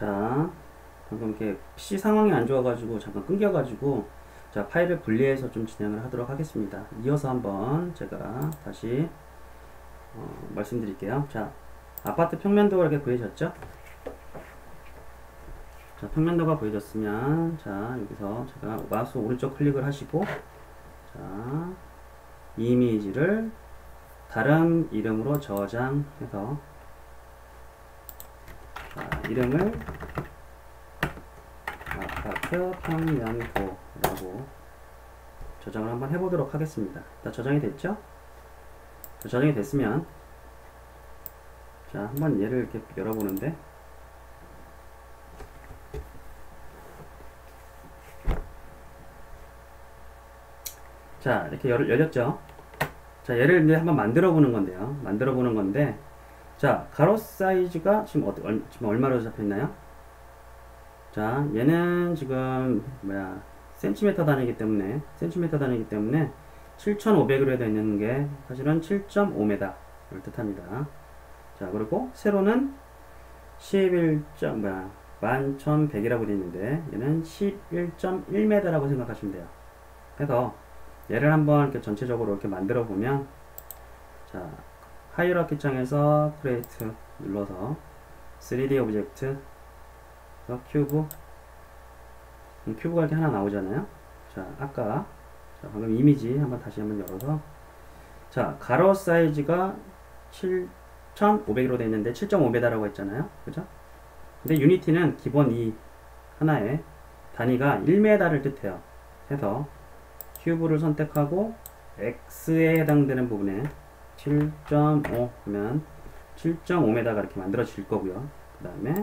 자, 방금 이렇게 PC 상황이 안 좋아가지고 잠깐 끊겨가지고 자, 파일을 분리해서 좀 진행을 하도록 하겠습니다. 이어서 한번 제가 다시 말씀드릴게요. 자, 아파트 평면도가 이렇게 보여졌죠? 자, 평면도가 보여졌으면 자, 여기서 제가 마우스 오른쪽 클릭을 하시고 자, 이미지를 다른 이름으로 저장해서 자, 이름을 아파트 평면도라고 저장을 한번 해보도록 하겠습니다. 자, 저장이 됐죠? 자, 저장이 됐으면 자, 한번 얘를 이렇게 열어보는데 자, 이렇게 열렸죠? 자, 얘를 이제 한번 만들어 보는 건데요. 만들어 보는 건데 자, 가로 사이즈가 지금 지금 얼마로 잡혔나요? 자, 얘는 지금 센티미터 단위이기 때문에 7,500으로 되어 있는 게 사실은 7.5m를 뜻합니다. 자, 그리고 세로는 11,100이라고 되어 있는데 얘는 11.1m라고 생각하시면 돼요. 그래서 얘를 한번 이렇게 전체적으로 이렇게 만들어 보면 자, 하이어라키 창에서 크리에이트 눌러서 3D 오브젝트 큐브가 이렇게 하나 나오잖아요. 자, 아까 자, 방금 이미지 다시 한번 열어서 자, 가로 사이즈가 7,500으로 되어 있는데 7.5m라고 했잖아요. 그죠? 근데 유니티는 기본 이 하나의 단위가 1m를 뜻해요. 해서 큐브를 선택하고 x에 해당되는 부분에 7.5 하면 7.5m가 이렇게 만들어질 거고요. 그 다음에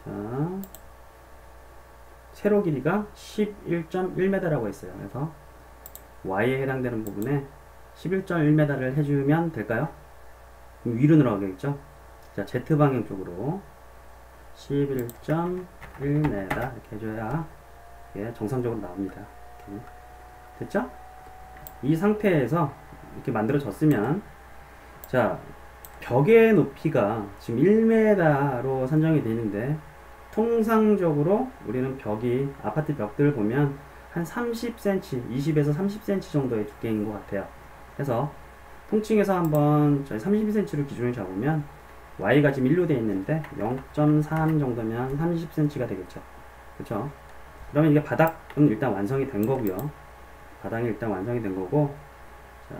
자, 세로 길이가 11.1m라고 했어요. 그래서 y에 해당되는 부분에 11.1m를 해주면 될까요? 그럼 위로 늘어가겠죠? 자, z방향 쪽으로 11.1m 이렇게 해줘야 이게 정상적으로 나옵니다. 이렇게. 됐죠? 이 상태에서 이렇게 만들어졌으면 자, 벽의 높이가 지금 1m로 산정이 되어 있는데 통상적으로 우리는 벽이 아파트 벽들을 보면 한 30cm, 20에서 30cm 정도의 두께인 것 같아요. 그래서 통칭해서 한번 저희 30cm를 기준을 잡으면 y가 지금 1로 되어 있는데 0.3 정도면 30cm가 되겠죠. 그렇죠? 그러면 이게 바닥은 일단 완성이 된 거고요. 바닥이 일단 완성이 된 거고 자,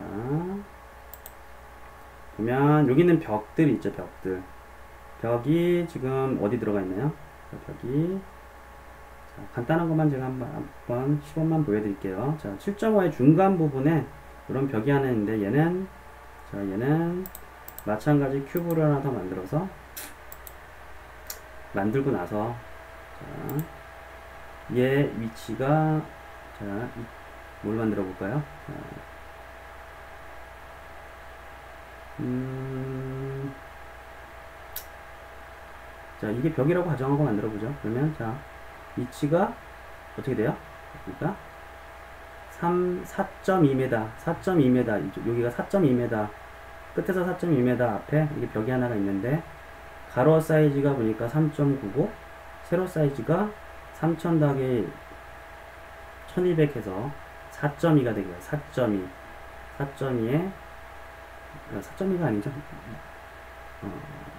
보면 여기 있는 벽들 있죠. 벽이 지금 어디 들어가 있나요? 벽이 자, 간단한 것만 제가 한번 시범만 보여드릴게요. 자, 7.5의 중간 부분에 이런 벽이 하나 있는데 얘는 마찬가지 큐브를 하나 더 만들어서 만들고 나서 자, 얘 위치가 자, 뭘 만들어 볼까요? 자, 이게 벽이라고 가정하고 만들어 보죠. 그러면 자, 위치가 어떻게 돼요? 그러니까 4.2m, 4.2m, 여기가 4.2m, 끝에서 4.2m 앞에 이게 벽이 하나가 있는데 가로 사이즈가 보니까 3.9고 세로 사이즈가 3000 더하기 1200 해서 4.2가 되고요. 4.2. 4.2에 4.2가 아니죠.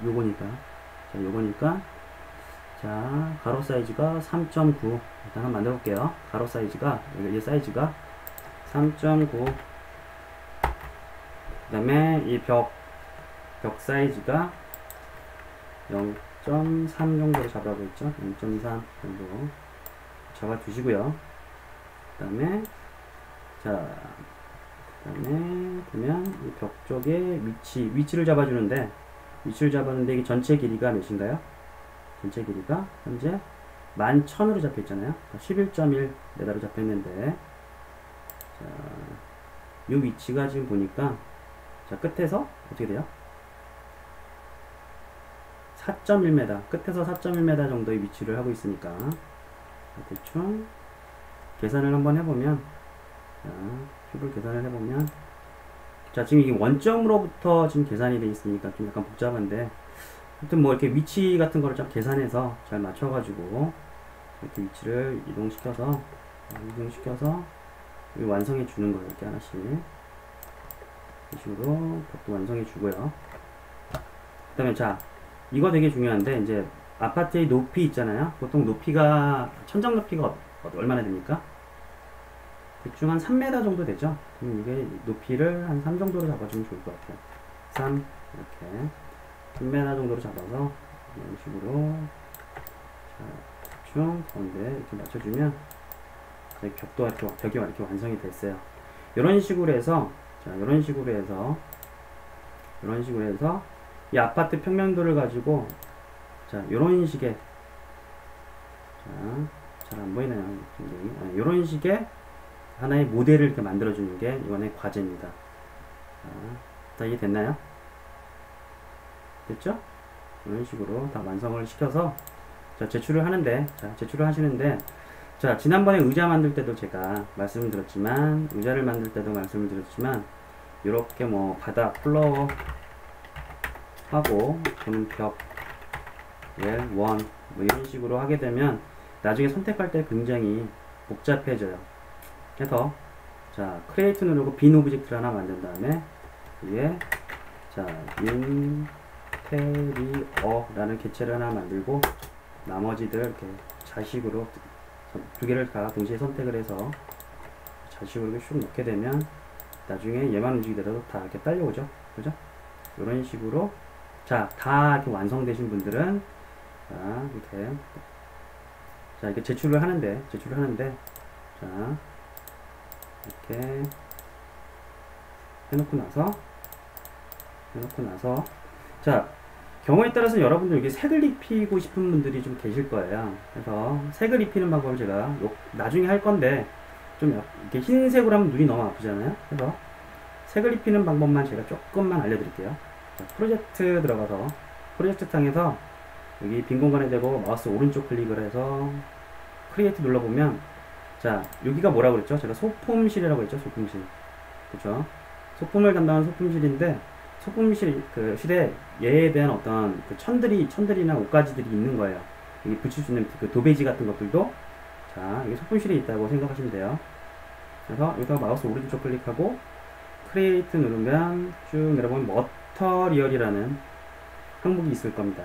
요거니까 자, 가로 사이즈가 3.9. 일단 한번 만들어 볼게요. 가로 사이즈가 이 사이즈가 3.9. 그 다음에 이 벽 사이즈가 0.3 정도로 잡아보고 있죠. 0.3 정도 잡아 두시고요. 그 다음에 보면 이 벽 쪽에 위치를 잡아주는데 이게 전체 길이가 몇인가요? 전체 길이가 현재 11,000으로 잡혀 있잖아요. 11.1m로 잡혀 있는데 자, 이 위치가 지금 보니까 자, 끝에서 어떻게 돼요? 4.1m, 끝에서 4.1m 정도의 위치를 하고 있으니까 대충 계산을 한번 해보면 자, 큐브를 계산을 해보면 자, 지금 이게 원점으로부터 지금 계산이 되어 있으니까 좀 약간 복잡한데 하여튼 뭐 이렇게 위치 같은 거를 좀 계산해서 잘 맞춰가지고 이렇게 위치를 이동시켜서 완성해 주는 거예요. 이렇게 하나씩 이런 식으로 벽도 완성해 주고요. 그 다음에 자, 이거 되게 중요한데 이제 아파트의 높이 있잖아요. 보통 높이가 천장 높이가 얼마나 됩니까? 대충 한 3m 정도 되죠. 그럼 이게 높이를 한 3 정도로 잡아주면 좋을 것 같아요. 3 이렇게 3m 정도로 잡아서 이런 식으로 자, 대충 가운데 이렇게 맞춰주면 벽도 이렇게 벽이 이렇게 완성이 됐어요. 이런 식으로 해서 자, 이런 식으로 해서 이 아파트 평면도를 가지고 자, 이런 식의 자, 잘 안 보이나요? 이런 식의 하나의 모델을 이렇게 만들어주는 게 이번에 과제입니다. 자, 이게 됐나요? 됐죠? 이런 식으로 다 완성을 시켜서 자, 제출을 하는데 제출을 하시는데 자, 지난번에 의자 만들 때도 제가 말씀을 드렸지만 의자를 만들 때도 말씀을 드렸지만 이렇게 뭐 바닥 플로어 하고 저는 벽 원 뭐 이런 식으로 하게 되면 나중에 선택할 때 굉장히 복잡해져요. 그래서 자, 크리에이트 누르고 빈 오브젝트를 하나 만든 다음에 위에 자, 인테리어라는 객체를 하나 만들고 나머지들 이렇게 자식으로 두 개를 다 동시에 선택을 해서 자식으로 이렇게 슉 넣게 되면 나중에 얘만 움직이더라도 다 이렇게 딸려오죠. 그죠? 이런 식으로 자, 다 이렇게 완성되신 분들은 자, 이렇게 제출을 하는데 자, 이렇게 해놓고 나서 자, 경우에 따라서 여러분들 여기 색을 입히고 싶은 분들이 좀 계실 거예요. 그래서 색을 입히는 방법을 제가 나중에 할 건데 좀 이렇게 흰색으로 하면 눈이 너무 아프잖아요. 그래서 색을 입히는 방법만 제가 조금만 알려드릴게요. 자, 프로젝트 들어가서 프로젝트 창에서 여기 빈 공간에 대고 마우스 오른쪽 클릭을 해서 크리에이트 눌러보면 자, 여기가 뭐라고 그랬죠? 제가 소품실이라고 했죠. 소품실. 그쵸? 소품을 담당하는 소품실인데 소품실 그 실에 얘에 대한 어떤 그 천들이나 옷가지들이 있는 거예요. 여기 붙일 수 있는 그 도배지 같은 것들도 자, 여기 소품실에 있다고 생각하시면 돼요. 그래서 여기서 마우스 오른쪽 클릭하고 크리에이트 누르면 쭉 내려보면 머터리얼이라는 항목이 있을 겁니다.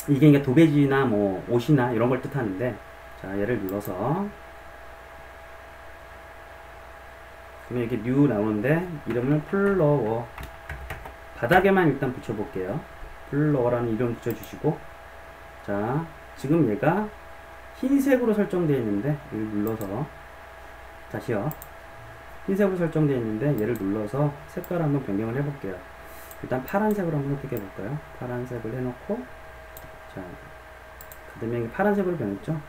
이게 그러니까 도배지나 뭐 옷이나 이런 걸 뜻하는데 자, 얘를 눌러서 그러면 이렇게 뉴 나오는데 이름을 플로어 바닥에만 일단 붙여볼게요. 플로어라는 이름 붙여주시고 자, 지금 얘가 흰색으로 설정되어 있는데 얘를 눌러서 다시요. 흰색으로 설정되어 있는데 얘를 눌러서 색깔을 한번 변경을 해볼게요. 일단 파란색으로 한번 선택해볼까요? 파란색을 해놓고 자, 그 다음에 파란색으로 변했죠?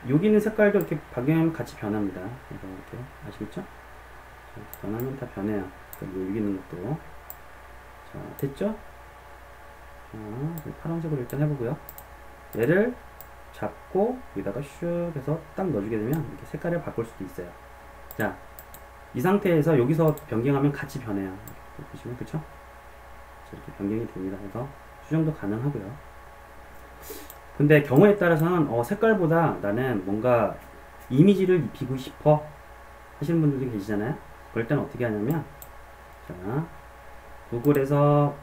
여기 있는 색깔도 이렇게 변경하면 같이 변합니다. 그래서 이렇게 아시겠죠? 자, 변하면 다 변해요. 여기 있는 것도 자, 됐죠? 자, 파란색으로 일단 해보고요. 얘를 잡고 여기다가 슉 해서 딱 넣어주게 되면 이렇게 색깔을 바꿀 수도 있어요. 자, 이 상태에서 여기서 변경하면 같이 변해요. 이렇게 보시면 그쵸? 자, 이렇게 변경이 됩니다. 그래서 수정도 가능하고요. 근데 경우에 따라서는 색깔보다 나는 뭔가 이미지를 입히고 싶어 하시는 분들도 계시잖아요. 그럴 때는 어떻게 하냐면 자, 구글에서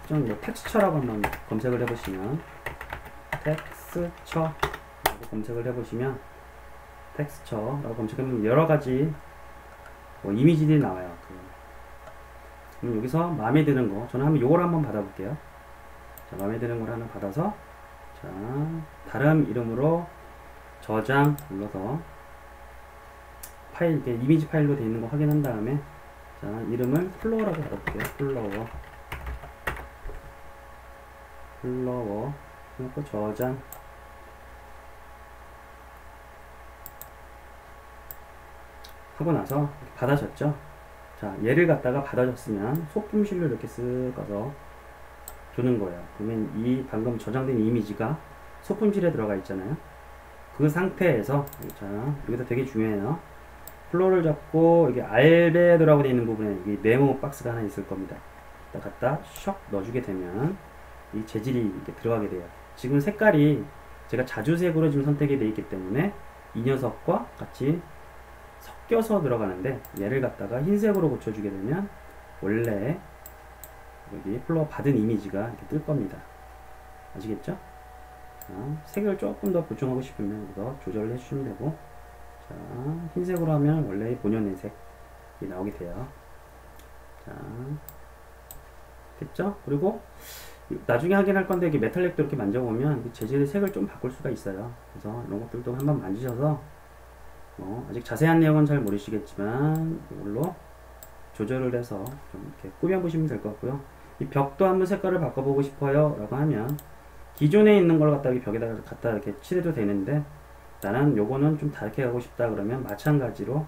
좀 텍스처라고 한번 검색을 해보시면 텍스처라고 검색을 해보시면 텍스처라고 검색하면 여러가지 이미지들이 나와요. 그럼 여기서 마음에 드는 거 저는 한번 요걸 한번 받아볼게요. 자, 마음에 드는 걸 하나 받아서 자, 다른 이름으로 저장 눌러서 파일 이렇게 이미지 파일로 되어 있는 거 확인한 다음에 자, 이름을 플로어라고 받아볼게요. 플로어 그리고 저장 하고 나서 받아졌죠. 자, 얘를 갖다가 받아줬으면 소품실로 이렇게 쓱 가서 주는 거예요. 그러면 이 방금 저장된 이미지가 소품실에 들어가 있잖아요. 그 상태에서 자, 여기서 되게 중요해요. 플로어를 잡고 여기 알베도라고 되어 있는 부분에 여기 네모 박스가 하나 있을 겁니다. 갖다 샥 넣어주게 되면 이 재질이 이렇게 들어가게 돼요. 지금 색깔이 제가 자주색으로 지금 선택이 되어 있기 때문에 이 녀석과 같이 섞여서 들어가는데, 얘를 갖다가 흰색으로 고쳐주게 되면 원래 여기 플로어 받은 이미지가 이렇게 뜰 겁니다. 아시겠죠? 색을 조금 더 보충하고 싶으면 여기서 조절을 해주시면 되고, 자, 흰색으로 하면 원래 본연의 색이 나오게 돼요. 자, 됐죠? 그리고 나중에 확인할 건데, 이게 메탈릭도 이렇게 만져보면 재질의 색을 좀 바꿀 수가 있어요. 그래서 이런 것들도 한번 만지셔서, 아직 자세한 내용은 잘 모르시겠지만 이걸로 조절을 해서 좀 이렇게 꾸며보시면 될 것 같고요. 이 벽도 한번 색깔을 바꿔보고 싶어요 라고 하면 기존에 있는 걸 갖다 벽에다가 갖다 이렇게 칠해도 되는데, 나는 요거는 좀 다르게 가고 싶다 그러면 마찬가지로,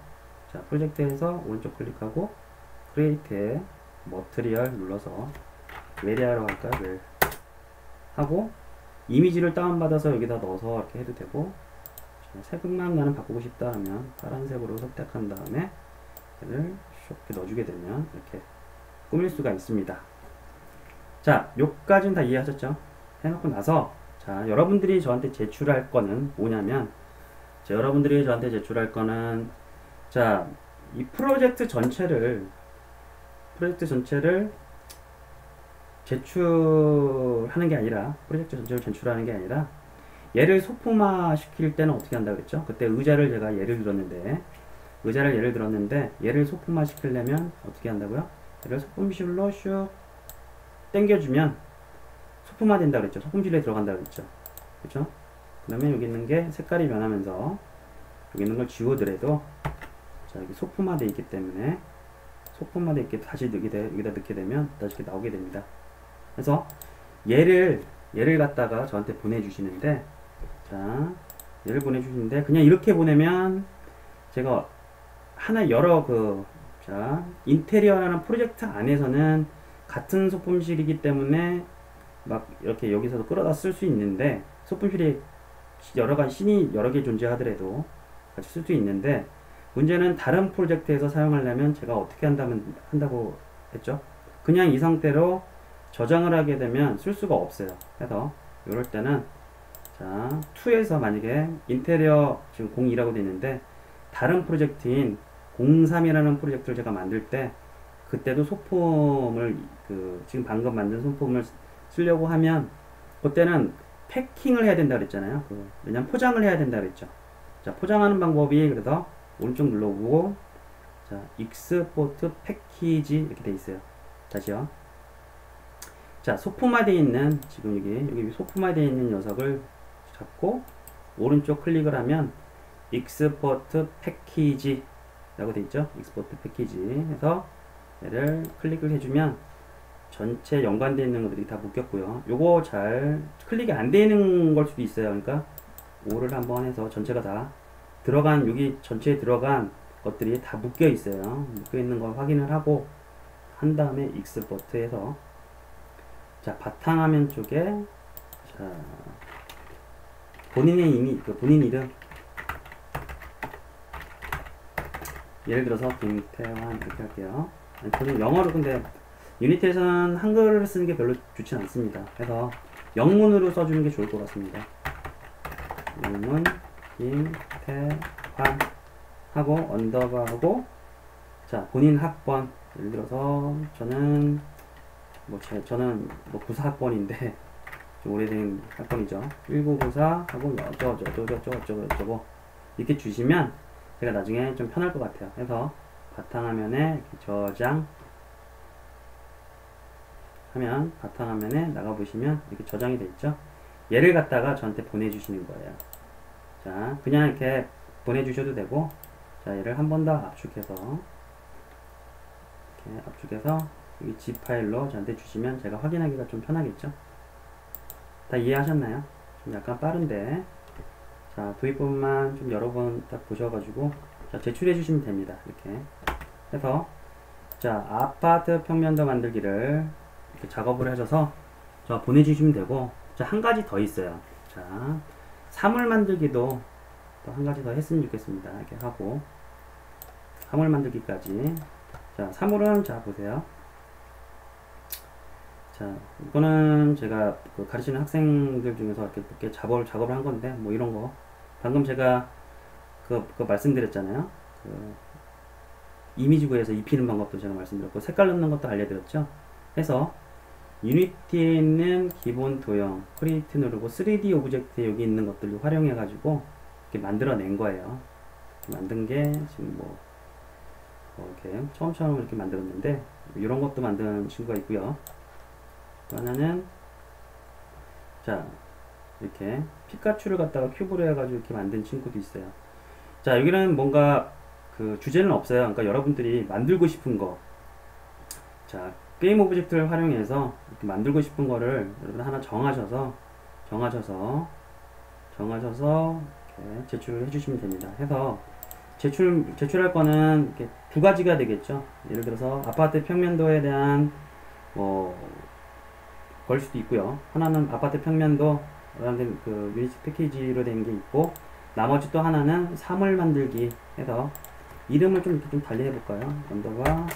자, 프로젝트에서 오른쪽 클릭하고 크리에이트에 머티리얼 눌러서 웨리아로 할까요? 웰 하고 이미지를 다운받아서 여기다 넣어서 이렇게 해도 되고, 색만 나는 바꾸고 싶다 하면 파란색으로 선택한 다음에 얘를 이렇게 넣어주게 되면 이렇게 꾸밀 수가 있습니다. 자, 요까지는 다 이해하셨죠? 해놓고 나서, 자, 여러분들이 저한테 제출할 거는 뭐냐면, 자, 여러분들이 저한테 제출할 거는, 자, 이 프로젝트 전체를 제출하는 게 아니라, 프로젝트 전체를 제출하는 게 아니라, 얘를 소품화 시킬 때는 어떻게 한다고 그랬죠? 그때 의자를 제가 예를 들었는데, 얘를 소품화 시키려면 어떻게 한다고요? 얘를 소품실로 슉 당겨주면 소품화 된다 그랬죠? 소품실에 들어간다 그랬죠? 그쵸? 그러면 여기 있는 게 색깔이 변하면서 여기 있는 걸 지우더라도, 자, 여기 소품화 되어 있기 때문에 소품화 되어 있게 다시 여기다 넣게 되면 다시 이렇게 나오게 됩니다. 그래서 얘를 갖다가 저한테 보내주시는데, 자, 얘를 보내주시는데 그냥 이렇게 보내면 제가 여러 자, 인테리어라는 프로젝트 안에서는 같은 소품실이기 때문에 막 이렇게 여기서도 끌어다 쓸 수 있는데, 소품실이 씬이 여러 개 존재하더라도 같이 쓸 수 있는데, 문제는 다른 프로젝트에서 사용하려면 제가 어떻게 한다고 했죠? 그냥 이 상태로 저장을 하게 되면 쓸 수가 없어요. 그래서 이럴 때는, 자, 2에서 만약에 인테리어 지금 02라고 되어 있는데 다른 프로젝트인 03이라는 프로젝트를 제가 만들 때, 그때도 소품을 지금 방금 만든 소품을 쓰려고 하면 그때는 패킹을 해야 된다 그랬잖아요. 왜냐면 포장을 해야 된다 그랬죠. 자, 포장하는 방법이, 그래서 오른쪽 눌러보고, 자, 익스포트 패키지 이렇게 돼 있어요. 다시요. 자, 소품화되어 있는, 지금 여기 소품화되어 있는 녀석을 잡고 오른쪽 클릭을 하면 익스포트 패키지 라고 되어 있죠. 익스포트 패키지 해서 얘를 클릭을 해주면 전체 연관되어 있는 것들이 다 묶였고요. 요거 잘 클릭이 안 되는 걸 수도 있어요. 그러니까 5를 한번 해서 전체가 다 들어간, 여기 전체에 들어간 것들이 다 묶여 있어요. 묶여 있는 걸 확인을 하고 한 다음에 익스포트 해서, 자, 바탕화면 쪽에, 자, 본인의 본인 이름, 예를 들어서 김태환 이렇게 할게요. 저는 영어로, 근데 유니티에서는 한글을 쓰는 게 별로 좋진 않습니다. 그래서 영문으로 써주는 게 좋을 것 같습니다. 영문 김태환 하고 언더바 하고, 자, 본인 학번, 예를 들어서 저는 저는 94학번인데 좀 오래된 학번이죠. 1994 하고 어쩌고 이렇게 주시면 제가 나중에 좀 편할 것 같아요. 그래서 바탕화면에 저장 하면 바탕화면에 나가보시면 이렇게 저장이 되어 있죠. 얘를 갖다가 저한테 보내주시는 거예요. 자, 그냥 이렇게 보내주셔도 되고, 자, 얘를 한 번 더 압축해서 이렇게 압축해서 여기 zip 파일로 저한테 주시면 제가 확인하기가 좀 편하겠죠. 다 이해하셨나요? 좀 약간 빠른데, 자, 도입부분만 좀 여러 번 딱 보셔가지고, 자, 제출해 주시면 됩니다. 이렇게 해서, 자, 아파트 평면도 만들기를 이렇게 작업을 하셔서 저 보내주시면 되고, 자, 한 가지 더 있어요. 자, 사물 만들기도 또 한 가지 더 했으면 좋겠습니다. 이렇게 하고, 사물 만들기까지. 자, 사물은, 자, 보세요. 자, 이거는 제가 그 가르치는 학생들 중에서 이렇게 몇 개 작업을 한 건데, 뭐 이런 거. 방금 제가 그 말씀드렸잖아요. 그 이미지 구에서 입히는 방법도 제가 말씀드렸고, 색깔 넣는 것도 알려드렸죠. 해서, 유니티에 있는 기본 도형, 크리에이트 누르고 3D 오브젝트 여기 있는 것들을 활용해가지고, 이렇게 만들어낸 거예요. 만든 게 지금 이렇게 처음처럼 이렇게 만들었는데, 이런 것도 만든 친구가 있고요. 또 하나는 자 이렇게 피카츄를 갖다가 큐브로 해가지고 이렇게 만든 친구도 있어요. 자 여기는 뭔가 그 주제는 없어요. 그러니까 여러분들이 만들고 싶은 거, 자 게임 오브젝트를 활용해서 이렇게 만들고 싶은 거를 여러분 하나 정하셔서 이렇게 제출을 해주시면 됩니다. 해서 제출할 거는 이렇게 두 가지가 되겠죠. 예를 들어서 아파트 평면도에 대한 걸 수도 있고요. 하나는 아파트 평면도 라는 그 유니티 패키지로 된 게 있고, 나머지 또 하나는 사물 만들기 해서 이름을 좀 달리 해볼까요? 언더바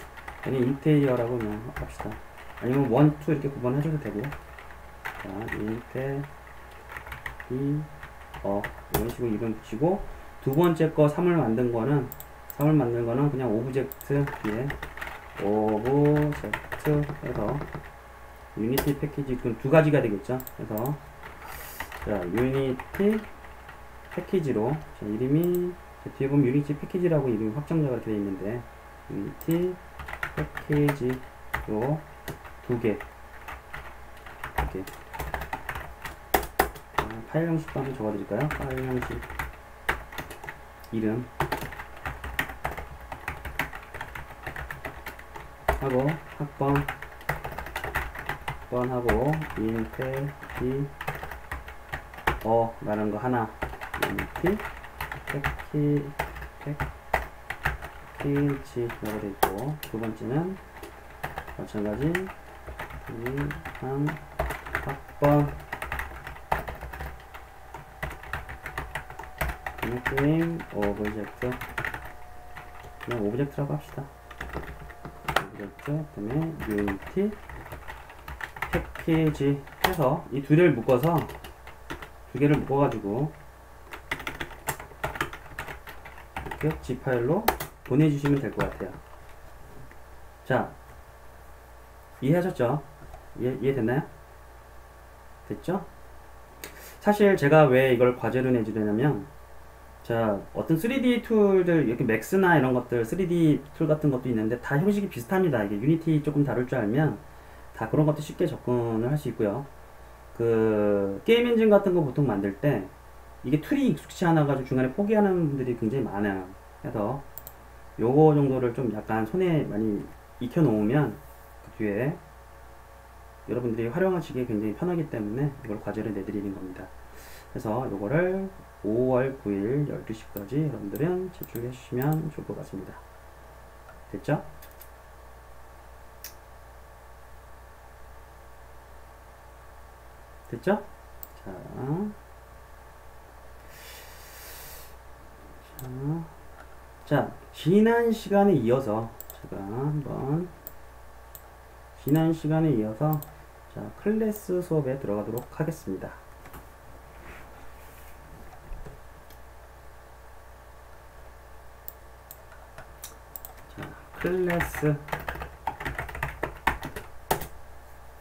아니 인테리어라고 그냥 합시다. 아니면 1, 2 이렇게 구분해줘도 되고, 자 인테리어 이런 식으로 이름 붙이고, 두 번째 거 사물 만든 거는 그냥 오브젝트 뒤에 오브젝트 해서 유니티 패키지 두 가지가 되겠죠. 그래서 자 유니티 패키지로 자, 이름이 뒤에 보면 유니티 패키지라고 이름이 확정자가 이렇게 되어 있는데, 유니티 패키지로 두 개 이렇게 파일 형식도 한번 적어드릴까요? 파일 형식 이름 하고 학번하고 인테리어 라는 거 하나, 유니티 패키지라고 되어 있고, 두 번째는 마찬가지 학번 게임 오브젝트, 그냥 오브젝트라고 합시다. 오브젝트 그다음에 유니티 패키지 해서 이 두 개를 묶어가지고 이렇게 G 파일로 보내주시면 될 것 같아요. 자, 이해하셨죠? 이해됐나요? 됐죠? 사실 제가 왜 이걸 과제로 내주려냐면, 자, 어떤 3D 툴들, 이렇게 맥스나 이런 것들, 3D 툴 같은 것도 있는데, 다 형식이 비슷합니다. 이게 유니티 조금 다룰 줄 알면, 다 그런 것도 쉽게 접근을 할 수 있고요. 그, 게임 엔진 같은 거 보통 만들 때, 이게 툴이 익숙치 않아가지고 중간에 포기하는 분들이 굉장히 많아요. 그래서, 요거 정도를 좀 약간 손에 많이 익혀놓으면, 그 뒤에, 여러분들이 활용하시기에 굉장히 편하기 때문에, 이걸 과제로 내드리는 겁니다. 그래서 요거를 5월 9일 12시까지 여러분들은 제출해 주시면 좋을 것 같습니다. 됐죠? 됐죠? 자, 지난 시간에 이어서 자, 클래스 수업에 들어가도록 하겠습니다.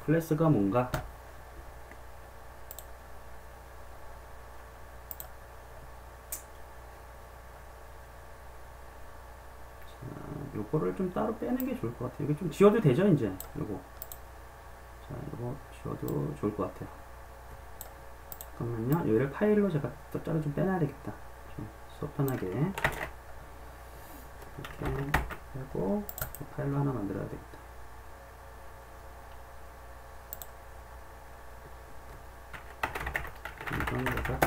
클래스가 뭔가? 요거를 좀 따로 빼는 게 좋을 것 같아요. 이게 좀 지워도 되죠, 이제? 요거. 자, 요거 지워도 좋을 것 같아요. 잠깐만요. 여기를 파일로 제가 또 따로 좀 빼놔야 되겠다. 좀 수업 편하게. 이렇게 하고, 파일로 하나 만들어야 되겠다. 이건 내가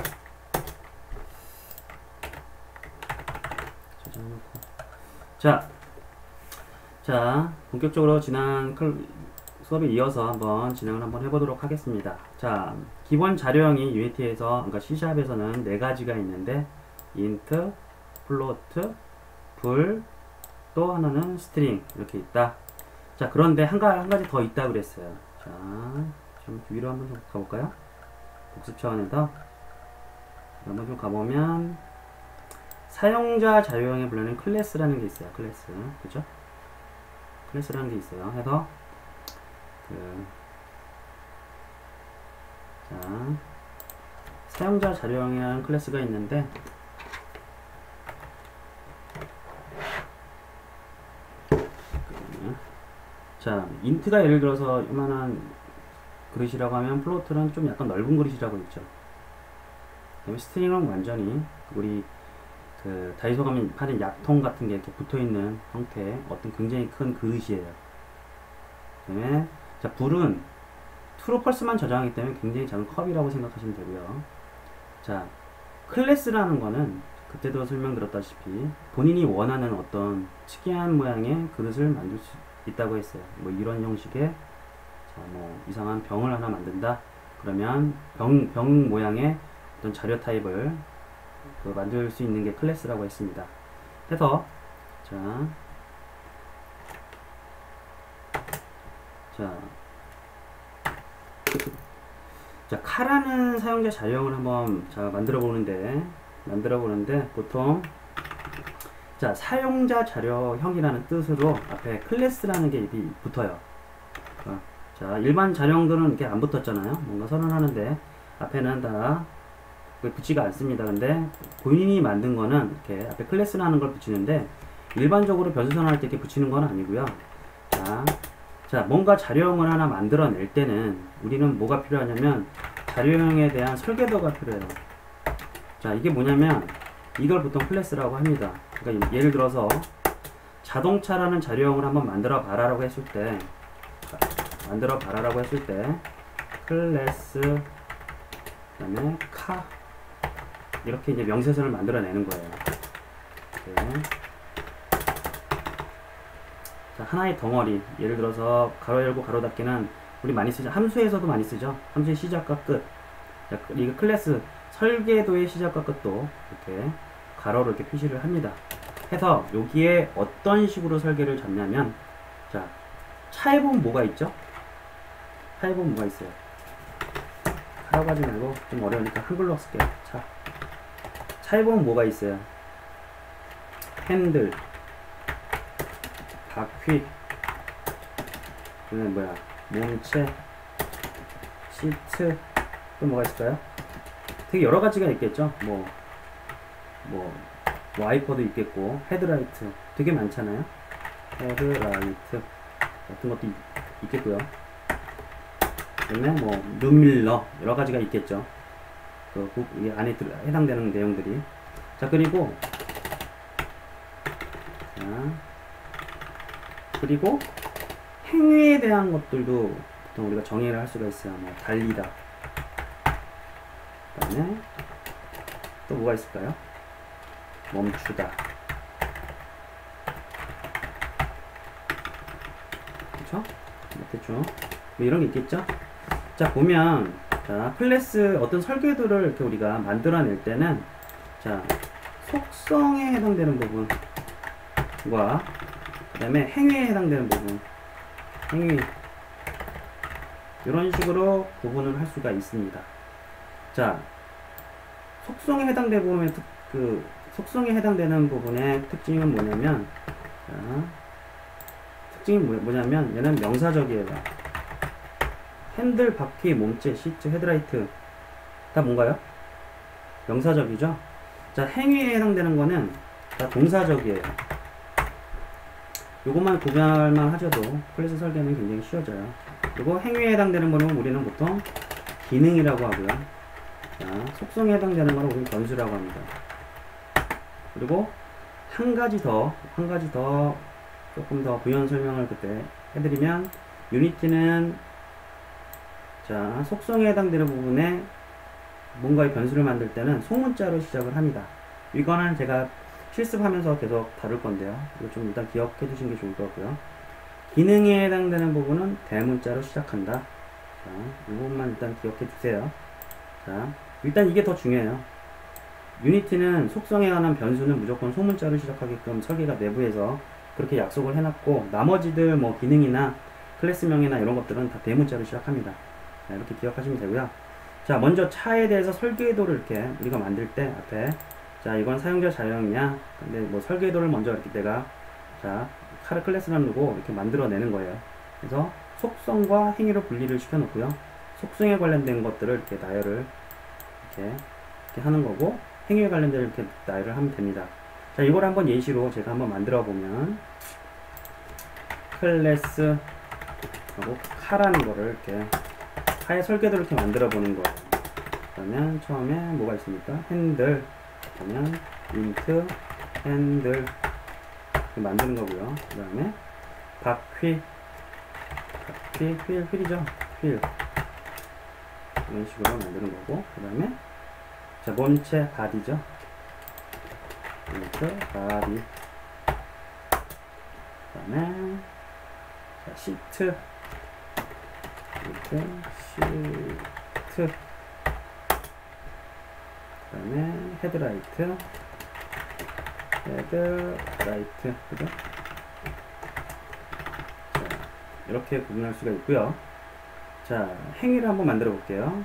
저장해놓고. 자, 본격적으로 지난 수업에 이어서 한번 진행을 한번 해보도록 하겠습니다. 자, 기본 자료형이 유니티에서, 그러니까 C샵에서는 4가지가 있는데, int, float, bool, 또 하나는 string 이렇게 있다. 자, 그런데 한 가지 더 있다 그랬어요. 자, 좀 위로 한번 좀 가볼까요? 복습 차원에서 한번 좀 가보면 사용자 자유형에 불리는 클래스라는 게 있어요. 클래스, 그죠? 클래스라는 게 있어요. 해서 자, 사용자 자유형이라는 클래스가 있는데 자, 인트가 예를 들어서 이만한 그릇이라고 하면 플로트는 좀 약간 넓은 그릇이라고 있죠. 그다음에 스트링은 완전히 우리 그 다이소 가면 파는 약통 같은 게 이렇게 붙어 있는 형태의 어떤 굉장히 큰 그릇이에요. 그다음에 자, 불은 트루 펄스만 저장하기 때문에 굉장히 작은 컵이라고 생각하시면 되고요. 자, 클래스라는 거는 그때도 설명드렸다시피 본인이 원하는 어떤 특이한 모양의 그릇을 만들 수 있다고 했어요. 뭐 이런 형식의 자, 뭐 이상한 병을 하나 만든다. 그러면 병 모양의 어떤 자료 타입을 만들 수 있는 게 클래스라고 했습니다. 해서 자, 카라는 사용자 자유형을 한번 만들어 보는데 보통 자, 사용자 자료형이라는 뜻으로 앞에 클래스라는 게 붙어요. 자, 일반 자료형들은 이렇게 안 붙었잖아요. 뭔가 선언하는데 앞에는 다 붙지가 않습니다. 근데 본인이 만든 거는 이렇게 앞에 클래스라는 걸 붙이는데 일반적으로 변수 선언할 때 이렇게 붙이는 건 아니고요. 자, 뭔가 자료형을 하나 만들어낼 때는 우리는 뭐가 필요하냐면 자료형에 대한 설계도가 필요해요. 자, 이게 뭐냐면 이걸 보통 클래스라고 합니다. 그러니까 예를 들어서 자동차라는 자료형을 한번 만들어 봐라라고 했을 때 클래스 그다음에 카 이렇게 이제 명세서를 만들어내는 거예요. 이렇게. 자, 하나의 덩어리 예를 들어서 가로 열고 가로 닫기는 우리 많이 쓰죠. 함수에서도 많이 쓰죠. 함수의 시작과 끝. 자, 이거 클래스 설계도의 시작과 끝도 이렇게 가로로 이렇게 표시를 합니다. 해서 여기에 어떤 식으로 설계를 잡냐면 자, 차에 보면 뭐가 있죠? 차에 보면 뭐가 있어요? 하라고 하지 말고 좀 어려우니까 한글로 쓸게요. 차에 보면 뭐가 있어요? 핸들, 바퀴, 그다음에 뭐야? 몸체, 시트, 또 뭐가 있을까요? 되게 여러 가지가 있겠죠? 뭐 와이퍼도 있겠고, 헤드라이트 되게 많잖아요. 헤드라이트 같은 것도 있겠고요. 그다음에 뭐 눈밀러 여러 가지가 있겠죠. 이 안에 해당되는 내용들이. 자, 그리고 행위에 대한 것들도 보통 우리가 정의를 할 수가 있어요. 뭐 달리다. 그다음에 또 뭐가 있을까요? 멈추다. 그렇죠? 대충 뭐 이런 게 있겠죠? 자, 보면 자, 클래스 어떤 설계도를 이렇게 우리가 만들어낼 때는 자, 속성에 해당되는 부분과 그 다음에 행위에 해당되는 부분, 행위 이런 식으로 구분을 할 수가 있습니다. 자, 속성에 해당되는 부분의 특징은 뭐냐면 얘는 명사적이에요. 핸들, 바퀴, 몸체, 시트, 헤드라이트 다 뭔가요? 명사적이죠? 자, 행위에 해당되는 거는 다 동사적이에요. 요것만 구별만 하셔도 클래스 설계는 굉장히 쉬워져요. 그리고 행위에 해당되는 거는 우리는 보통 기능이라고 하고요. 자, 속성에 해당되는 거는 우리는 변수라고 합니다. 그리고 한 가지 더 조금 더 부연 설명을 그때 해드리면 유니티는 자, 속성에 해당되는 부분에 뭔가의 변수를 만들 때는 소문자로 시작을 합니다. 이거는 제가 실습하면서 계속 다룰 건데요. 이거 좀 일단 기억해 두시는 게 좋을 것 같고요. 기능에 해당되는 부분은 대문자로 시작한다. 자, 이 부분만 일단 기억해 두세요. 자, 일단 이게 더 중요해요. 유니티는 속성에 관한 변수는 무조건 소문자로 시작하게끔 설계가 내부에서 그렇게 약속을 해놨고, 나머지들 뭐 기능이나 클래스명이나 이런 것들은 다 대문자로 시작합니다. 자, 이렇게 기억하시면 되고요. 자, 먼저 차에 대해서 설계도를 이렇게 우리가 만들 때 앞에, 자, 이건 사용자 자유형이야. 근데 뭐 설계도를 먼저 이렇게 내가, 자, 카르 클래스라는 누고 이렇게 만들어내는 거예요. 그래서 속성과 행위로 분리를 시켜놓고요. 속성에 관련된 것들을 이렇게 나열을 이렇게 하는 거고, 행위에 관련된 이렇게 나열을 하면 됩니다. 자, 이걸 한번 예시로 제가 한번 만들어 보면, 클래스 하고 카라는 거를 이렇게 카의 설계도를 이렇게 만들어 보는 거예요. 그러면 처음에 뭐가 있습니까? 핸들, 그러면 인트 핸들 이렇게 만드는 거고요. 그 다음에 바퀴, 휠이죠. 휠 이런 식으로 만드는 거고, 그 다음에 자, 본체 바디죠. 인트 바디, 그 다음에 자, 시트, 이렇게 시트, 그 다음에 헤드라이트, 그죠? 자, 이렇게 구분할 수가 있고요. 자, 행위를 한번 만들어 볼게요.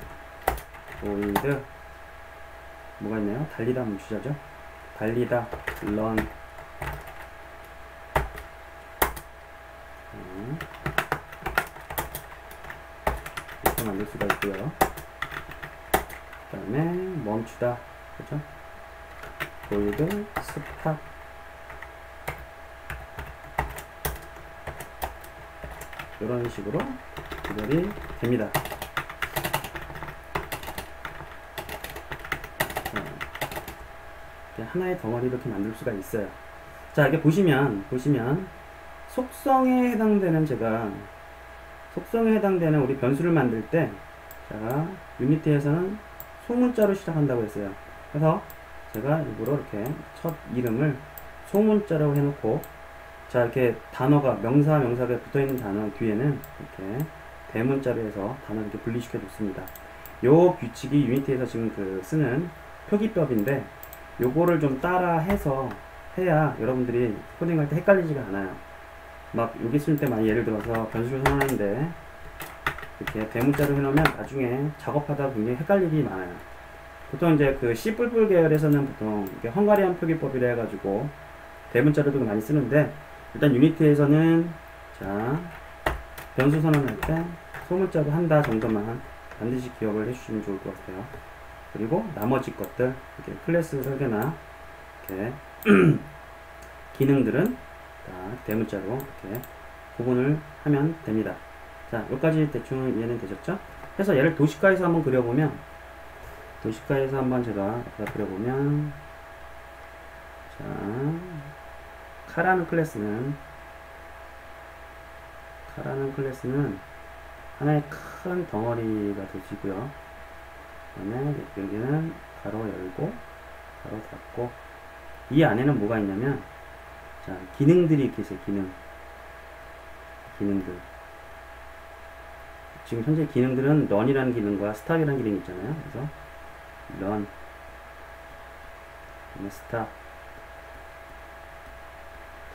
보이드, 뭐가 있나요? 달리다 문주자죠. 달리다, run. 이렇게 만들 수가 있고요. 그 다음에 멈추다, 그렇죠? 보이드, 스탑. 이런 식으로 구별이 됩니다. 하나의 덩어리를 이렇게 만들 수가 있어요. 자, 이렇게 보시면 속성에 해당되는 우리 변수를 만들 때, 자, 유니티에서는 소문자로 시작한다고 했어요. 그래서 제가 일부러 이렇게 첫 이름을 소문자라고 해놓고, 자, 이렇게 단어가 명사가 붙어있는 단어 뒤에는 이렇게 대문자로 해서 단어를 이렇게 분리시켜 줬습니다. 요 규칙이 유니티에서 지금 쓰는 표기법인데, 요거를 좀 따라 해서 해야 여러분들이 코딩할 때 헷갈리지가 않아요. 막 여기 쓸 때 많이 예를 들어서 변수를 사용하는데 이렇게 대문자로 해놓으면 나중에 작업하다 굉장히 헷갈릴 일이 많아요. 보통 이제 그 C++ 계열에서는 보통 이렇게 헝가리안 표기법이라 해가지고 대문자로도 많이 쓰는데, 일단 유니티에서는 자, 변수 선언할 때 소문자로 한다 정도만 반드시 기억을 해주시면 좋을 것 같아요. 그리고 나머지 것들, 이렇게 클래스 설계나 이렇게 기능들은 다 대문자로 이렇게 구분을 하면 됩니다. 자, 여기까지 대충 이해는 되셨죠? 그래서 얘를 도시가에서 한번 그려보면, 도시가에서 한번 제가 그려보면, 자, 카라는 클래스는 하나의 큰 덩어리가 되시고요. 그 다음에 여기는 가로 열고 가로 닫고, 이 안에는 뭐가 있냐면, 자, 기능들이 이렇게 있어요. 기능들. 지금 현재 기능들은 run이라는 기능과 stop이라는 기능이 있잖아요. 그래서 run, stop.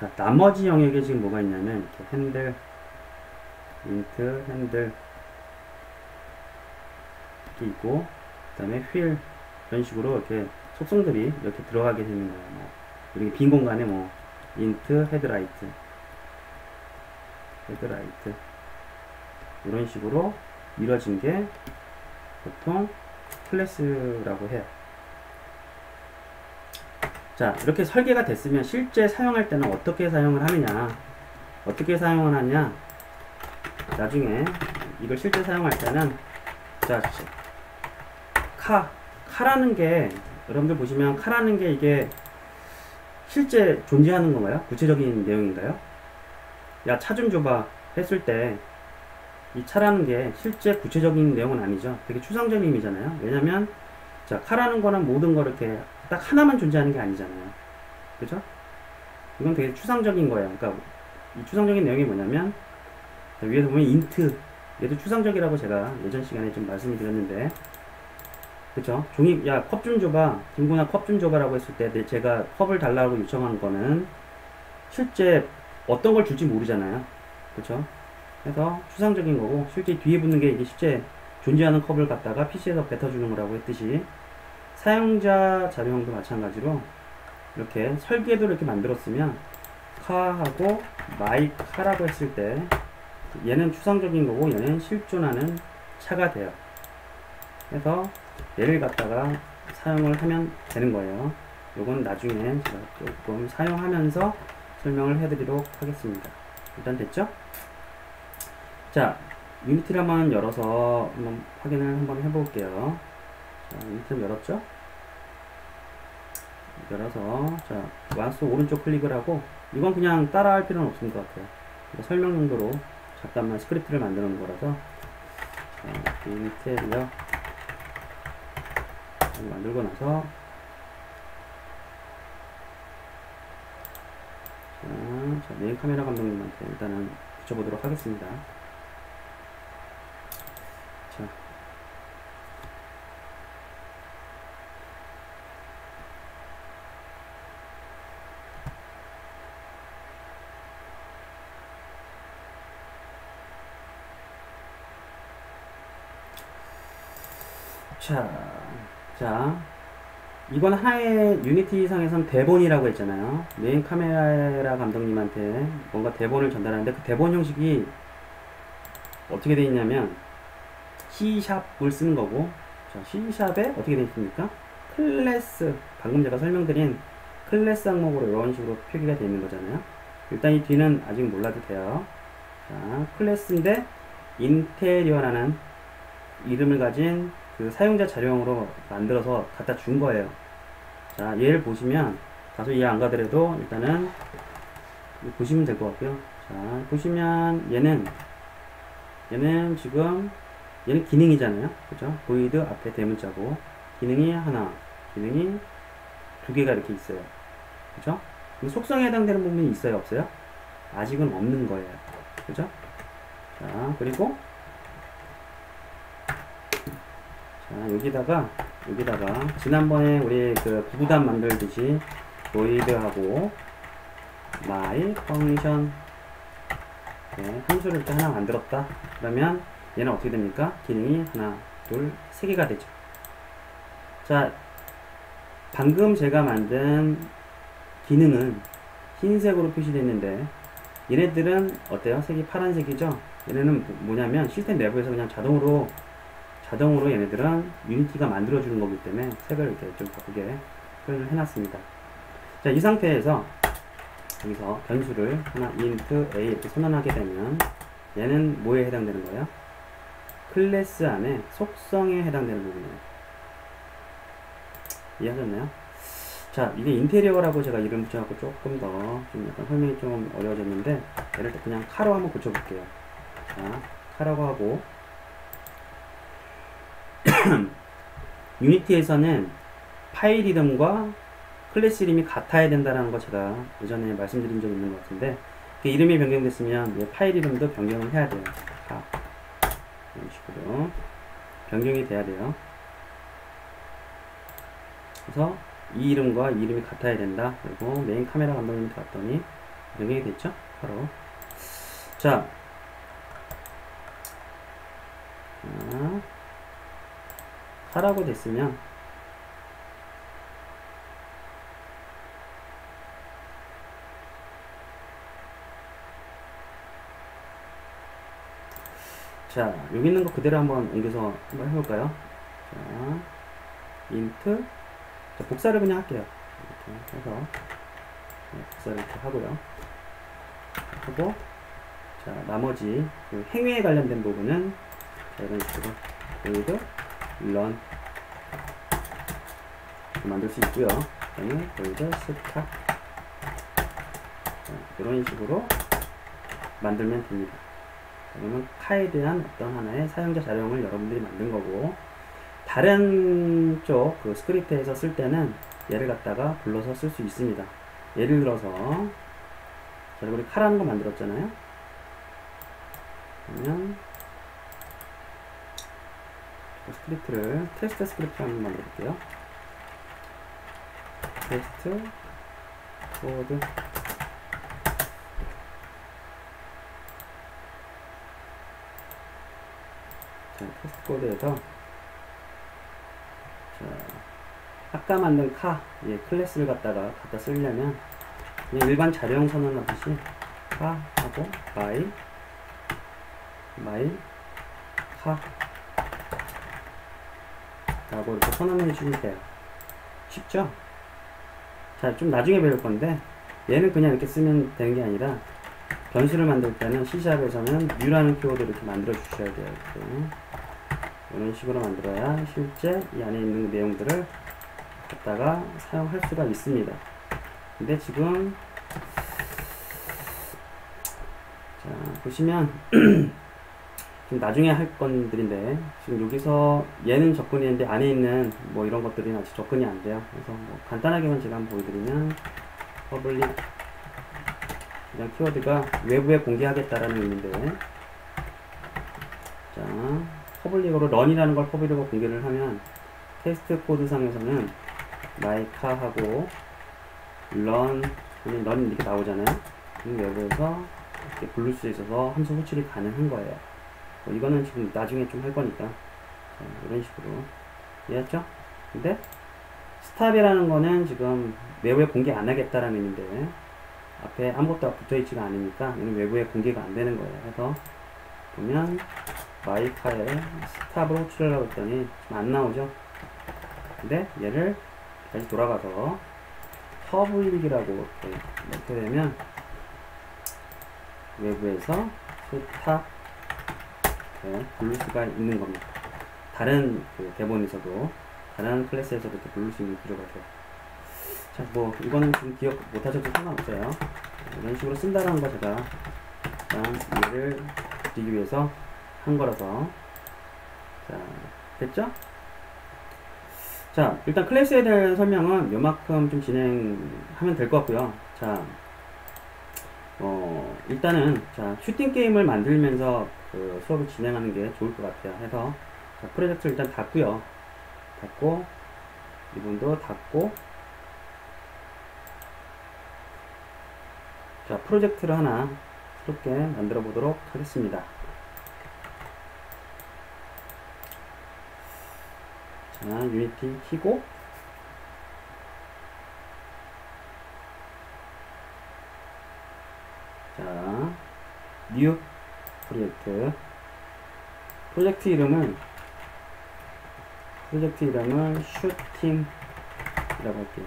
자, 나머지 영역에 지금 뭐가 있냐면 이렇게 핸들, int, 핸들 이렇게 있고, 그 다음에 휠, 이런 식으로 이렇게 속성들이 이렇게 들어가게 되는 거예요. 뭐 이렇게 빈 공간에 뭐 int, 헤드라이트 이런 식으로 이루어진 게 보통 클래스라고 해요. 자, 이렇게 설계가 됐으면 실제 사용할 때는 어떻게 사용을 하느냐, 나중에 이걸 실제 사용할 때는, 자, 카라는 게, 여러분들 보시면 카라는 게 이게 실제 존재하는 건가요? 구체적인 내용인가요? 야, 차 좀 줘봐 했을 때 이 차라는 게 실제 구체적인 내용은 아니죠. 되게 추상적인 의미잖아요. 왜냐면 자, 카라는 거는 모든 거 이렇게 딱 하나만 존재하는 게 아니잖아요. 그죠? 이건 되게 추상적인 거예요. 그러니까 이 추상적인 내용이 뭐냐면, 자, 위에서 보면 인트, 얘도 추상적이라고 제가 예전 시간에 좀 말씀을 드렸는데, 그쵸? 종이, 야, 컵 좀 줘봐. 김구나 컵 좀 줘봐라고 했을 때 제가 컵을 달라고 요청한 거는 실제 어떤 걸 줄지 모르잖아요. 그쵸? 해서 추상적인 거고, 실제 뒤에 붙는 게 이게 실제 존재하는 컵을 갖다가 PC에서 뱉어주는 거라고 했듯이, 사용자 자료형도 마찬가지로 이렇게 설계도를 이렇게 만들었으면 카하고 마이 카라고 했을 때 얘는 추상적인 거고 얘는 실존하는 차가 돼요. 그래서 얘를 갖다가 사용을 하면 되는 거예요. 요건 나중에 제가 조금 사용하면서 설명을 해드리도록 하겠습니다. 일단 됐죠? 자, 유니티를 한번 열어서 한번 확인을 한번 해볼게요. 자, 유니티를 열었죠? 열어서, 자, 마우스 오른쪽 클릭을 하고, 이건 그냥 따라 할 필요는 없을 것 같아요. 설명 용도로 잠깐만 스크립트를 만드는 거라서, 자, 인테리어 만들고 나서, 자, 메인 카메라 감독님한테 일단은 붙여보도록 하겠습니다. 자, 자, 이건 하나의 유니티 상에선 대본이라고 했잖아요. 메인 카메라 감독님한테 뭔가 대본을 전달하는데 그 대본 형식이 어떻게 되어 있냐면 C샵을 쓰는 거고, 자, C샵에 어떻게 되어 있습니까? 클래스, 방금 제가 설명드린 클래스 항목으로 이런 식으로 표기가 되어 있는 거잖아요. 일단 이 뒤는 아직 몰라도 돼요. 자, 클래스인데 인테리어라는 이름을 가진 그 사용자 자료형으로 만들어서 갖다 준 거예요. 자, 얘를 보시면 다소 이해 안 가더라도 일단은 보시면 될 것 같고요. 자, 보시면 얘는 지금 얘는 기능이잖아요. 그죠? 보이드 앞에 대문자고 기능이 하나, 기능이 두 개가 이렇게 있어요. 그죠? 속성에 해당되는 부분이 있어요, 없어요? 아직은 없는 거예요. 그죠? 자, 그리고 자, 여기다가 지난번에 우리 그 부부단 만들듯이 void하고 my function 함수를 이렇게 하나 만들었다. 그러면 얘는 어떻게 됩니까? 기능이 하나, 둘, 세 개가 되죠. 자, 방금 제가 만든 기능은 흰색으로 표시됐는데 얘네들은 어때요? 색이 파란색이죠? 얘네는 뭐냐면 시스템 내부에서 그냥 자동으로 얘네들은 유니티가 만들어주는 거기 때문에 색을 이렇게 좀 바꾸게 표현을 해놨습니다. 자, 이 상태에서 여기서 변수를 하나 int a 이렇게 선언하게 되면 얘는 뭐에 해당되는 거예요? 클래스 안에 속성에 해당되는 부분이에요. 이해하셨나요? 자, 이게 인테리어라고 제가 이름 붙여갖고 조금 더 좀 약간 설명이 좀 어려워졌는데 얘를 그냥 카로 한번 고쳐볼게요. 자, 카라고 하고 유니티에서는 파일 이름과 클래스 이름이 같아야 된다는 거 제가 예전에 말씀드린 적이 있는 것 같은데 이름이 변경됐으면 파일 이름도 변경을 해야 돼요. 자, 이런 식으로 변경이 돼야 돼요. 그래서 이 이름과 이 이름이 같아야 된다. 그리고 메인 카메라 감독님한테 갔더니 변경이 됐죠? 바로 자, 하라고 됐으면 자, 여기 있는 거 그대로 한번 옮겨서 한번 해볼까요? 자, int 자, 복사를 그냥 할게요. 이렇게 해서 복사를 이렇게 하고요. 하고 자, 나머지 그 행위에 관련된 부분은 자, 이런 식으로 void run 만들 수 있고요. 그다음에 void start 이런 식으로 만들면 됩니다. 그러면 카에 대한 어떤 하나의 사용자 자료형을 여러분들이 만든 거고, 다른 쪽 그 스크립트에서 쓸 때는 얘를 갖다가 불러서 쓸 수 있습니다. 예를 들어서 자, 우리 카라는 거 만들었잖아요. 그러면 스크립트를 테스트 스크립트 한번 만들어 볼게요. 테스트 코드 자, 테스트 코드에서 자, 아까 만든 예, 클래스를 갖다 쓰려면 그냥 일반 자료형 선언하듯이 하고 my 카 라고 이렇게 선언해 주시면 돼요. 쉽죠? 자, 좀 나중에 배울 건데 얘는 그냥 이렇게 쓰면 되는 게 아니라 변수를 만들 때는 C샵에서는 new라는 키워드를 이렇게 만들어 주셔야 돼요. 이렇게. 이런 식으로 만들어야 실제 이 안에 있는 내용들을 갖다가 사용할 수가 있습니다. 근데 지금 자, 보시면 좀 나중에 할 건들인데 지금 여기서 얘는 접근이 했는데 안에 있는 뭐 이런 것들이 아직 접근이 안 돼요. 그래서 뭐 간단하게만 제가 한번 보여드리면 퍼블릭 그냥 키워드가 외부에 공개하겠다라는 의미인데 자 퍼블릭으로 런이라는 걸 퍼블릭으로 공개를 하면 테스트 코드 상에서는 마이카하고 런 이렇게 나오잖아요. 외부에서 이렇게 부를 수 있어서 함수 호출이 가능한 거예요. 이거는 지금 나중에 좀 할 거니까 자, 이런 식으로 이해했죠? 근데 스탑이라는 거는 지금 외부에 공개 안 하겠다라는 의미인데 앞에 아무것도 붙어 있지가 않으니까 얘는 외부에 공개가 안 되는 거예요. 그래서 보면 마이카에 스탑을 호출하려고 했더니 지금 안 나오죠? 근데 얘를 다시 돌아가서 퍼블릭이라고 이렇게 되면 외부에서 스탑 부를 수가 있는 겁니다. 다른 대본에서도 다른 클래스에서도 이렇게 부를 수 있는 구조가 돼요. 자, 뭐 이거는 좀 기억 못하셔도 상관없어요. 이런 식으로 쓴다라는 거 제가 일단 이해를 드리기 위해서 한 거라서 자 됐죠? 자 일단 클래스에 대한 설명은 요만큼 좀 진행하면 될 것 같고요. 자 일단은 자 슈팅 게임을 만들면서 그 수업을 진행하는 게 좋을 것 같아요. 해서 자, 프로젝트를 일단 닫고요. 닫고 이분도 닫고 자 프로젝트를 하나 새롭게 만들어 보도록 하겠습니다. 자 유니티 키고 자 뉴 프로젝트 이름은 슈팅이라고 할게요.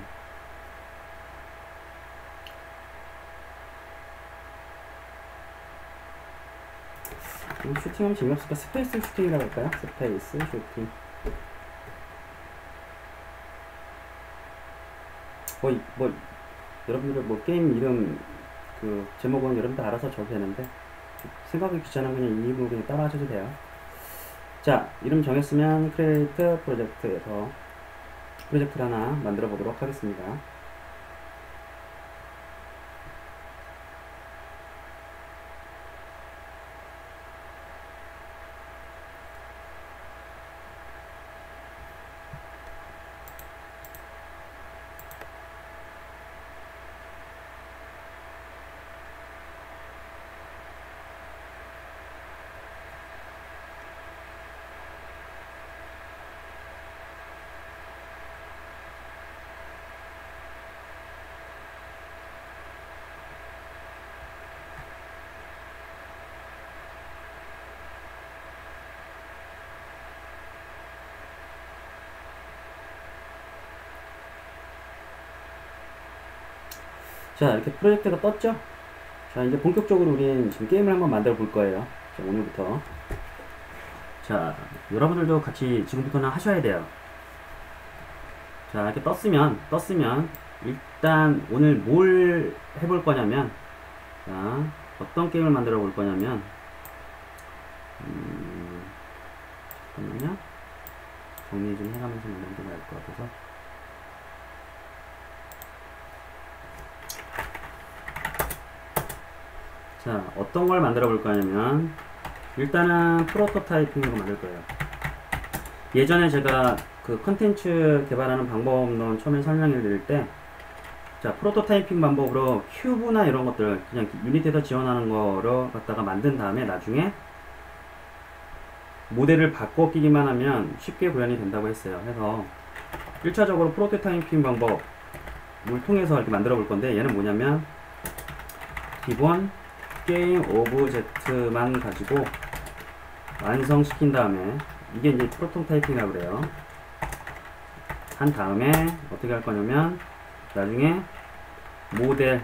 슈팅하면 재미없으니까 스페이스 슈팅이라고 할까요? 스페이스 슈팅. 뭐 여러분들 뭐 게임 이름 그 제목은 여러분들 알아서 적어도 되는데 생각이 귀찮으면 그냥 이 이름으로 그냥 따라 하셔도 돼요. 자 이름 정했으면 크리에이트 프로젝트에서 프로젝트를 하나 만들어 보도록 하겠습니다. 자 이렇게 프로젝트가 떴죠? 자 이제 본격적으로 우린 지금 게임을 한번 만들어 볼 거예요. 자 오늘부터 자 여러분들도 같이 지금부터는 하셔야 돼요. 자 이렇게 떴으면 일단 오늘 뭘 해볼 거냐면 자 어떤 게임을 만들어 볼 거냐면 잠깐만요 정리 좀 해가면서 만들면 좀 나을 것 같아서 자 어떤 걸 만들어 볼 거냐면 일단은 프로토타이핑으로 만들 거예요. 예전에 제가 그 컨텐츠 개발하는 방법론 처음에 설명을 드릴 때 자 프로토타이핑 방법으로 큐브나 이런 것들 그냥 유니티에서 지원하는 거로 갖다가 만든 다음에 나중에 모델을 바꿔 끼기만 하면 쉽게 구현이 된다고 했어요. 그래서 1차적으로 프로토타이핑 방법을 통해서 이렇게 만들어 볼 건데, 얘는 뭐냐면 기본 게임 오브젝트만 가지고 완성시킨 다음에, 이게 이제 프로토타이핑이라고 그래요. 한 다음에 어떻게 할 거냐면 나중에 모델을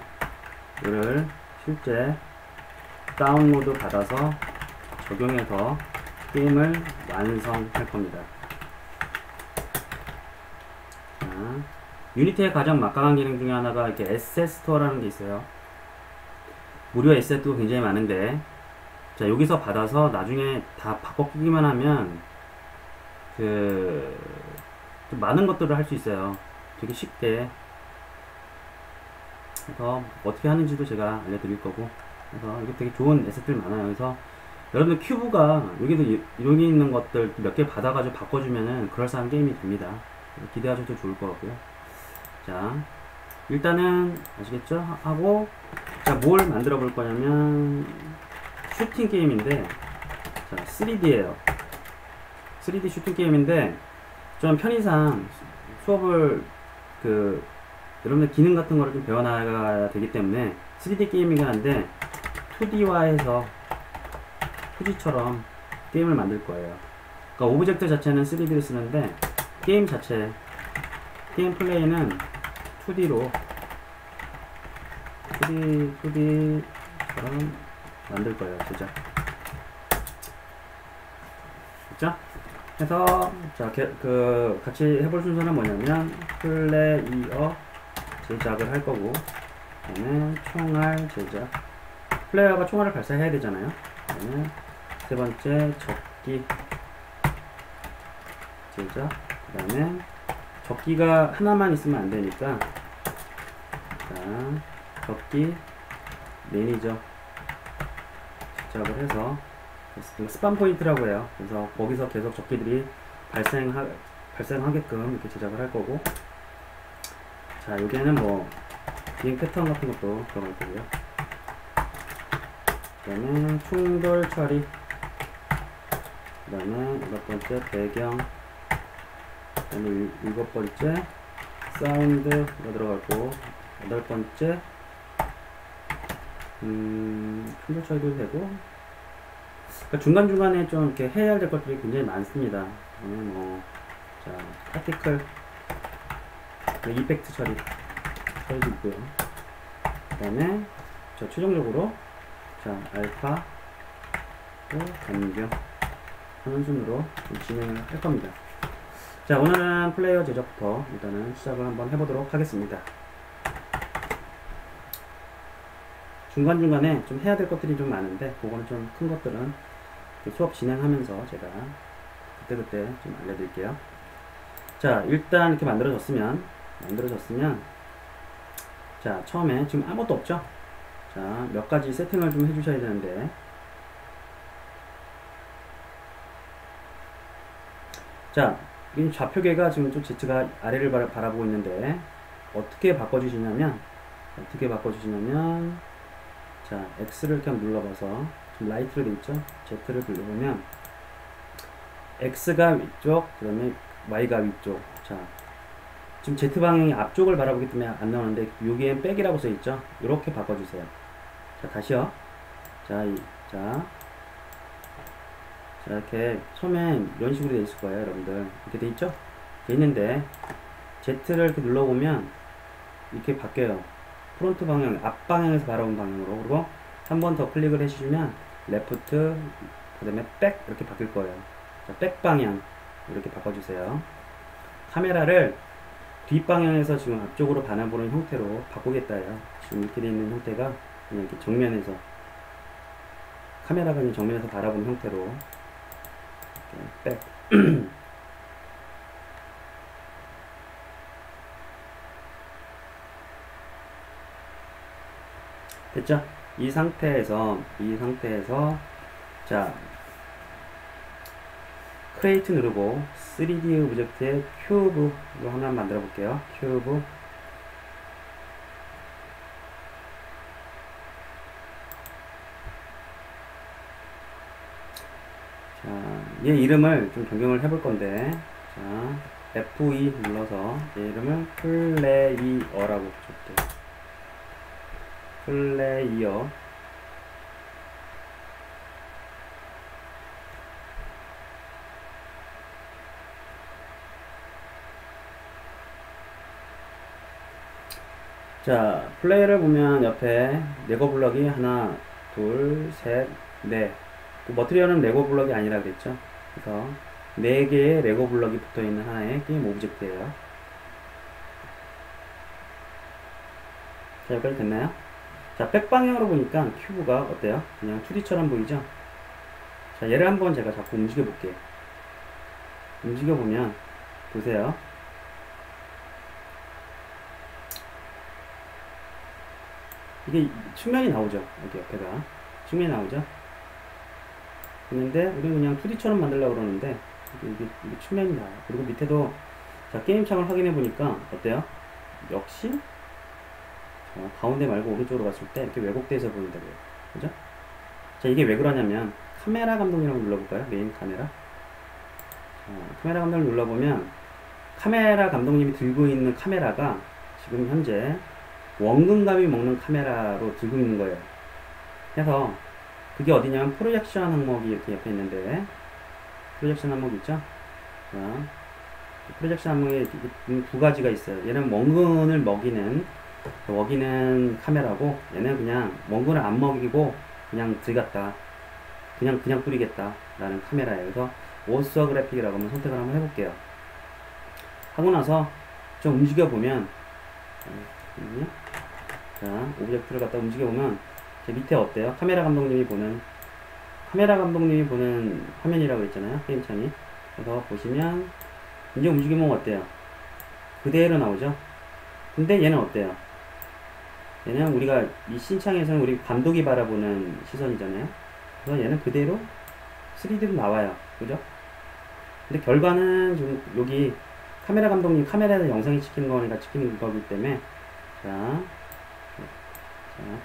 실제 다운로드 받아서 적용해서 게임을 완성할 겁니다. 자, 유니티의 가장 막강한 기능 중에 하나가 이렇게 에셋 스토어라는 게 있어요. 무료 에셋도 굉장히 많은데, 자, 여기서 받아서 나중에 다 바꿔 끼기만 하면 좀 많은 것들을 할 수 있어요. 되게 쉽게. 그래서 어떻게 하는지도 제가 알려드릴 거고, 그래서 이게 되게 좋은 에셋들 많아요. 그래서 여러분들 큐브가 여기 있는 것들 몇 개 받아가지고 바꿔주면은 그럴싸한 게임이 됩니다. 기대하셔도 좋을 것 같고요. 자, 일단은 아시겠죠? 하고, 자, 뭘 만들어 볼 거냐면 슈팅 게임인데, 자, 3D예요. 3D 슈팅 게임인데, 좀 편의상 수업을 여러분들 기능 같은 거를 좀 배워나가야 되기 때문에 3D 게임이긴 한데 2D화해서 2D처럼 게임을 만들 거예요. 그러니까 오브젝트 자체는 3D를 쓰는데 게임 자체, 게임 플레이는 2D로 2D처럼 만들 거예요. 진짜. 그죠? 그래서 자, 같이 해볼 순서는 뭐냐면 플레이어 제작을 할 거고, 그다음에 총알 제작, 플레이어가 총알을 발사해야 되잖아요. 그다음에 세 번째 적기 제작, 그다음에 적기가 하나만 있으면 안 되니까, 자, 적기 매니저 제작을 해서 스판 포인트라고 해요. 그래서 거기서 계속 적기들이 발생하게끔 이렇게 제작을 할 거고, 자, 여기에는 뭐 비행 패턴 같은 것도 들어갈 거고요. 그 다음에 충돌 처리, 그 다음에 8번째 배경, 그 다음에 7번째 사운드가 들어가고, 8번째 충돌 처리도 되고, 그러니까 중간중간에 좀 이렇게 해야 될 것들이 굉장히 많습니다. 뭐, 자, 파티클, 이펙트 처리도 있고요. 그 다음에, 최종적으로, 자, 알파, 또 변경 하는 순으로 진행을 할 겁니다. 자, 오늘은 플레이어 제작부터 일단은 시작을 한번 해보도록 하겠습니다. 중간중간에 좀 해야 될 것들이 좀 많은데, 그거는 좀 큰 것들은 수업 진행하면서 제가 그때그때 좀 알려드릴게요. 자, 일단 이렇게 만들어졌으면, 자, 처음에 지금 아무것도 없죠? 자, 몇 가지 세팅을 좀 해주셔야 되는데, 자, 이 좌표계가 지금 좀 Z가 아래를 바라보고 있는데, 어떻게 바꿔주시냐면, 자, X를 이렇게 한번 눌러봐서, 지금 라이트로 되어 있죠? Z를 눌러보면, X가 위쪽, 그 다음에 Y가 위쪽. 자, 지금 Z방향이 앞쪽을 바라보기 때문에 안 나오는데, 여기엔 백이라고 써 있죠? 이렇게 바꿔주세요. 자, 다시요. 자, 이렇게 처음엔 이런 식으로 되어 있을 거예요, 여러분들. 이렇게 되어 있죠? 되어 있는데, Z를 이렇게 눌러보면, 이렇게 바뀌어요. 프론트 방향, 앞 방향에서 바라본 방향으로. 그리고 한 번 더 클릭을 해주시면 레프트, 그 다음에 백 이렇게 바뀔 거예요. 자, 백 방향 이렇게 바꿔주세요. 카메라를 뒷방향에서 지금 앞쪽으로 바라보는 형태로 바꾸겠다예요. 지금 이렇게 되어 있는 형태가 그냥 이렇게 정면에서, 카메라가 그냥 정면에서 바라보는 형태로 백. 됐죠? 이 상태에서 자, 크레이트 누르고 3D 오브젝트의 큐브로 하나 만들어 볼게요. 큐브. 자, 얘 이름을 좀 변경을 해볼 건데, 자, F2 눌러서 얘 이름을 플레이어라고 붙여볼게요. 플레이어. 자, 플레이를 보면 옆에 레고 블럭이 하나, 둘, 셋, 넷. 머트리얼은 레고 블럭이 아니라 그랬죠. 그래서 4개의 레고 블럭이 붙어 있는 하나의 게임 오브젝트예요. 자, 여기까지 됐나요? 자, 백방향으로 보니까 큐브가 어때요? 그냥 2D처럼 보이죠? 자, 얘를 한번 제가 자꾸 움직여 볼게요. 움직여 보면 보세요. 이게 측면이 나오죠. 여기 옆에가 측면이 나오죠. 근데 우리는 그냥 2D처럼 만들려고 그러는데 이게 측면이 나와요. 그리고 밑에도 자, 게임 창을 확인해 보니까 어때요? 역시 가운데 말고 오른쪽으로 갔을 때 이렇게 왜곡돼서 보인다고요. 그죠? 자, 이게 왜 그러냐면 카메라 감독이라고 눌러볼까요? 메인 카메라. 카메라 감독을 눌러보면 카메라 감독님이 들고 있는 카메라가 지금 현재 원근감이 먹는 카메라로 들고 있는 거예요. 그래서 그게 어디냐면 프로젝션 항목이 이렇게 옆에 있는데, 프로젝션 항목 있죠? 자, 프로젝션 항목에 두 가지가 있어요. 얘는 원근을 먹이는 카메라고, 얘는 그냥 원근을 안 먹이고 그냥 들어갔다, 그냥 뿌리겠다 라는 카메라예요. 그래서 오서그래픽이라고 한번 선택을 한번 해볼게요. 하고 나서 좀 움직여보면, 자, 오브젝트를 갖다 움직여보면 제 밑에 어때요? 카메라 감독님이 보는 화면이라고 했잖아요, 게임창이. 그래서 보시면 이제 움직이면 어때요? 그대로 나오죠. 근데 얘는 어때요? 얘는 우리가 이 신창에서는 우리 감독이 바라보는 시선이잖아요. 그래서 얘는 그대로 3D로 나와요. 그죠? 근데 결과는 지금 여기 카메라 감독님 카메라에서 영상이 찍히는 거니까 찍히는 거기 때문에, 자,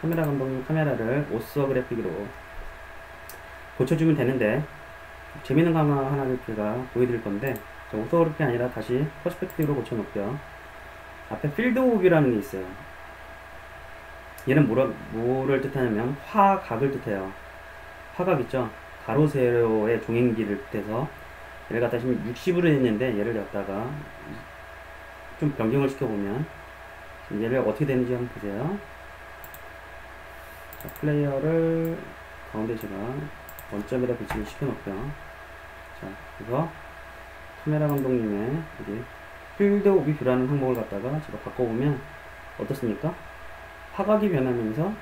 카메라 감독님 카메라를 오서그래픽으로 고쳐주면 되는데, 재밌는 거 하나를 제가 보여드릴 건데, 오서그래픽이 아니라 다시 퍼스펙티브로 고쳐놓을게요. 앞에 필드 오브라는 게 있어요. 얘는 뭐를 뜻하냐면 화각을 뜻해요. 화각 있죠? 가로 세로의 종횡기를 뜻해서 얘를 갖다 지금 60으로 했는데, 얘를 갖다가 좀 변경을 시켜보면 얘를 어떻게 되는지 한번 보세요. 자, 플레이어를 가운데 제가 원점에다 배치를 시켜놓고요. 자, 그래서 카메라 감독님의 여기 필드 오브 뷰라는 항목을 갖다가 제가 바꿔보면 어떻습니까? 화각이 변하면서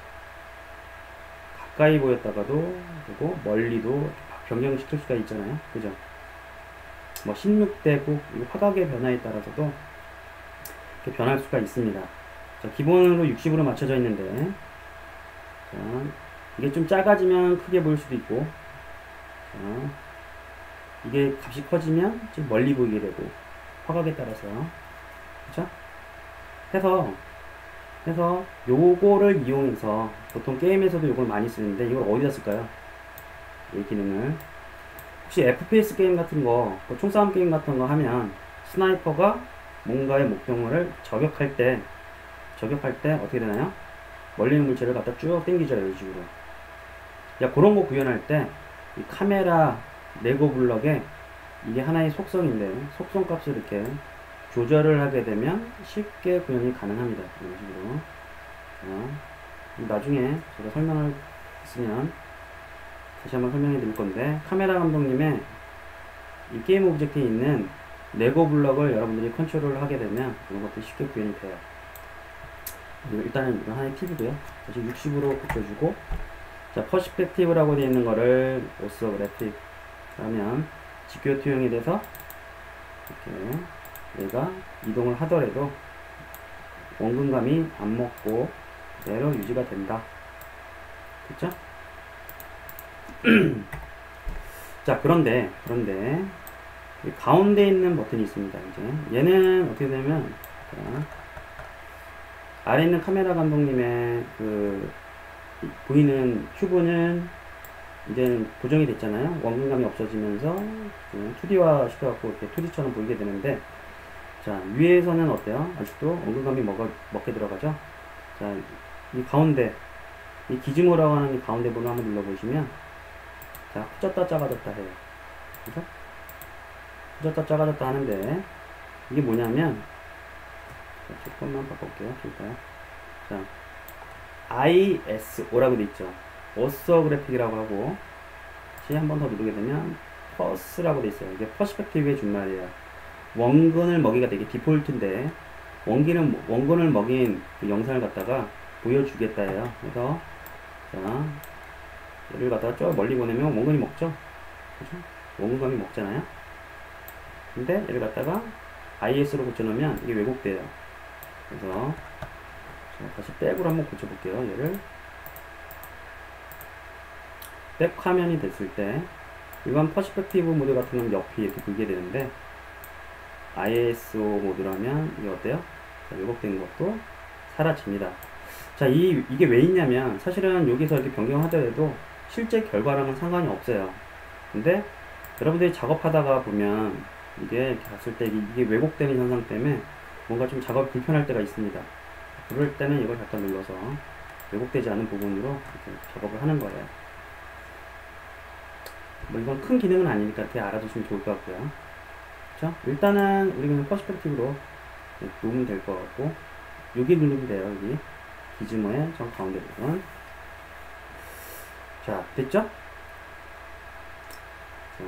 가까이 보였다가도 그리고 멀리도 변경시킬 수가 있잖아요. 그죠? 뭐 16대 9 화각의 변화에 따라서도 이렇게 변할 수가 있습니다. 자, 기본으로 60으로 맞춰져 있는데, 자, 이게 좀 작아지면 크게 보일 수도 있고, 자, 이게 값이 커지면 좀 멀리 보이게 되고, 화각에 따라서. 그쵸? 해서 요거를 이용해서 보통 게임에서도 요걸 많이 쓰는데, 이걸 어디다 쓸까요? 이 기능을. 혹시 FPS 게임 같은 거, 총싸움 게임 같은 거 하면 스나이퍼가 뭔가의 목표물을 저격할 때 어떻게 되나요? 멀리 있는 물체를 갖다 쭉 당기죠, 이런 식으로. 야, 그런 거 구현할 때 이 카메라 레고 블럭에 이게 하나의 속성인데, 속성 값을 이렇게 조절을 하게 되면 쉽게 구현이 가능합니다, 이런 식으로. 자, 나중에 제가 설명을 했으면 다시 한번 설명해 드릴 건데, 카메라 감독님의 이 게임 오브젝트에 있는 레고 블럭을 여러분들이 컨트롤을 하게 되면 이런 것들이 쉽게 구현이 돼요. 일단은 이거 하나의 팁이고요. 다시 60으로 고쳐주고, 자, 퍼스펙티브라고 되어 있는 거를 오서그래픽 하면 GPU2용이 돼서 이렇게 얘가 이동을 하더라도 원근감이 안 먹고 그대로 유지가 된다. 그쵸? 자, 그런데 이 가운데 있는 버튼이 있습니다. 이제 얘는 어떻게 되면, 자, 아래 있는 카메라 감독님의 그 보이는 큐브는 이제 고정이 됐잖아요. 원근감이 없어지면서 2D화 시켜갖고 이렇게 2D처럼 보이게 되는데, 자, 위에서는 어때요? 아직도 원근감이 먹게 들어가죠? 자, 이 가운데, 이 기즈모라고 하는 이 가운데 번호 한번 눌러보시면, 자, 커졌다 작아졌다 해요. 그죠? 커졌다 작아졌다 하는데, 이게 뭐냐면, 자, 조금만 바꿔볼게요. 그러니까요. 자, ISO라고 돼 있죠. 오서그래픽이라고 하고, 한 번 더 누르게 되면, 퍼스라고 돼 있어요. 이게 퍼스펙티브의 준말이에요. 원근을 먹이가 되게 디폴트인데, 원근을 먹인 그 영상을 갖다가 보여주겠다 해요. 그래서, 자, 얘를 갖다가 저 멀리 보내면 원근이 먹죠? 그죠? 원근감이 먹잖아요? 근데 얘를 갖다가 IS로 고쳐놓으면 이게 왜곡돼요. 그래서, 자, 다시 백으로 한번 고쳐볼게요. 얘를. 백 화면이 됐을 때, 일반 퍼스펙티브 모드 같은 경우는 옆이 이렇게 보이게 되는데, ISO 모드라면 이게 어때요? 자, 왜곡된 것도 사라집니다. 자, 이게 왜 있냐면 사실은 여기서 이렇게 변경하더라도 실제 결과랑은 상관이 없어요. 근데 여러분들이 작업하다가 보면 이게 이렇게 봤을 때 이게 왜곡되는 현상 때문에 뭔가 좀 작업이 불편할 때가 있습니다. 그럴 때는 이걸 잠깐 눌러서 왜곡되지 않은 부분으로 이렇게 작업을 하는 거예요. 뭐 이건 큰 기능은 아니니까 되게 알아두시면 좋을 것 같고요. 그쵸? 일단은 우리 그냥 퍼스펙티브로 놓으면 될 것 같고, 여기 누르면 돼요. 여기 기즈모의 정 가운데 부분. 자, 됐죠? 자,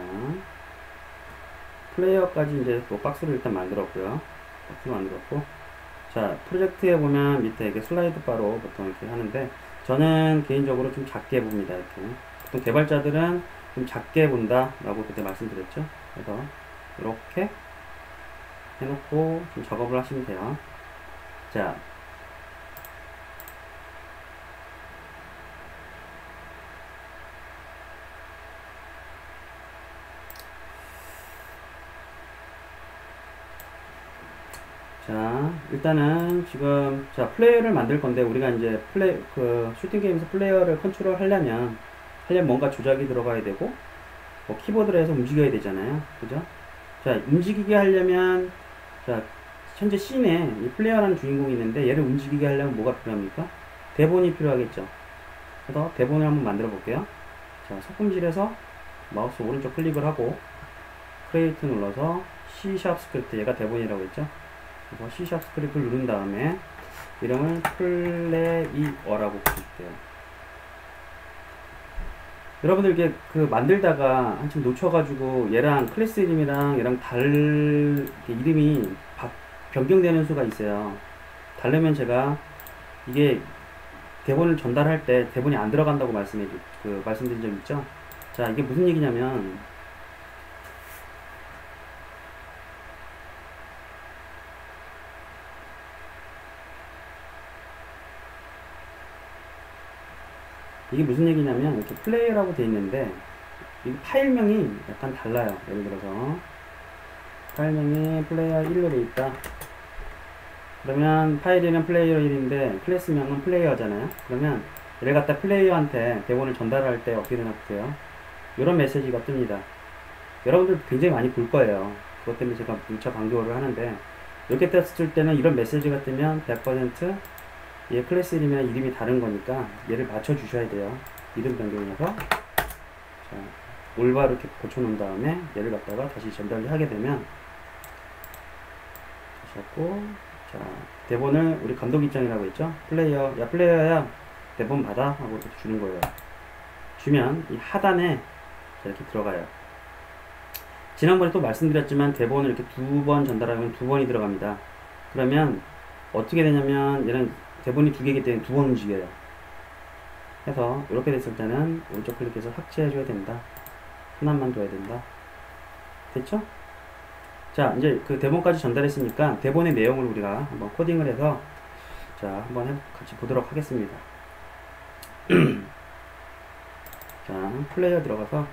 플레이어까지 이제 또 박스를 일단 만들었고요. 박스를 만들었고, 자, 프로젝트에 보면 밑에 이렇게 슬라이드 바로 보통 이렇게 하는데, 저는 개인적으로 좀 작게 봅니다. 이렇게. 보통 개발자들은 좀 작게 본다 라고 그때 말씀드렸죠. 그래서 이렇게 해놓고 좀 작업을 하시면 돼요. 자, 일단은 지금 플레이어를 만들 건데, 우리가 이제 슈팅 게임에서 플레이어를 컨트롤 하려면 뭔가 조작이 들어가야 되고, 뭐 키보드로 해서 움직여야 되잖아요. 그죠? 자, 움직이게 하려면, 자, 현재 씬에 이 플레이어라는 주인공이 있는데, 얘를 움직이게 하려면 뭐가 필요합니까? 대본이 필요하겠죠. 그래서 대본을 한번 만들어 볼게요. 자, 소품질에서 마우스 오른쪽 클릭을 하고, 크리에이트 눌러서 C# 스크립트, 얘가 대본이라고 했죠. 그래서 C# 스크립트를 누른 다음에 이름을 플레이어라고 부를게요. 여러분들 이게 만들다가 한참 놓쳐가지고 얘랑 클래스 이름이랑 얘랑 이름이 변경되는 수가 있어요. 다르면 제가 이게 대본을 전달할 때 대본이 안 들어간다고 말씀드린 적 있죠? 자, 이게 무슨 얘기냐면, 이렇게 플레이어라고 돼 있는데, 이 파일명이 약간 달라요. 예를 들어서, 파일명이 플레이어 1로 돼 있다. 그러면 파일이는 플레이어 1인데, 클래스명은 플레이어잖아요. 그러면 얘를 갖다 플레이어한테 대본을 전달할 때 어떻게 되나 보세요. 이런 메시지가 뜹니다. 여러분들 굉장히 많이 볼 거예요. 그것 때문에 제가 문자 강조를 하는데, 이렇게 떴을 때는 이런 메시지가 뜨면 100% 얘 클래스 이름이랑 이름이 다른 거니까 얘를 맞춰 주셔야 돼요. 이름 변경해서, 자, 올바로 이렇게 고쳐 놓은 다음에 얘를 갖다가 다시 전달을 하게 되면, 다시 하고, 자, 대본을 우리 감독 입장이라고 했죠. 플레이어야 대본 받아 하고 이렇게 주는 거예요. 주면 이 하단에 이렇게 들어가요. 지난번에 또 말씀드렸지만 대본을 이렇게 2번 전달하면 2번이 들어갑니다. 그러면 어떻게 되냐면, 얘는 대본이 2개이기 때문에 2번 움직여요. 해서 이렇게 됐을 때는 오른쪽 클릭해서 삭제해 줘야 된다. 하나만 둬야 된다. 됐죠? 자, 이제 그 대본까지 전달했으니까 대본의 내용을 우리가 한번 코딩을 해서, 자, 한번 같이 보도록 하겠습니다. 자, 플레이어 들어가서,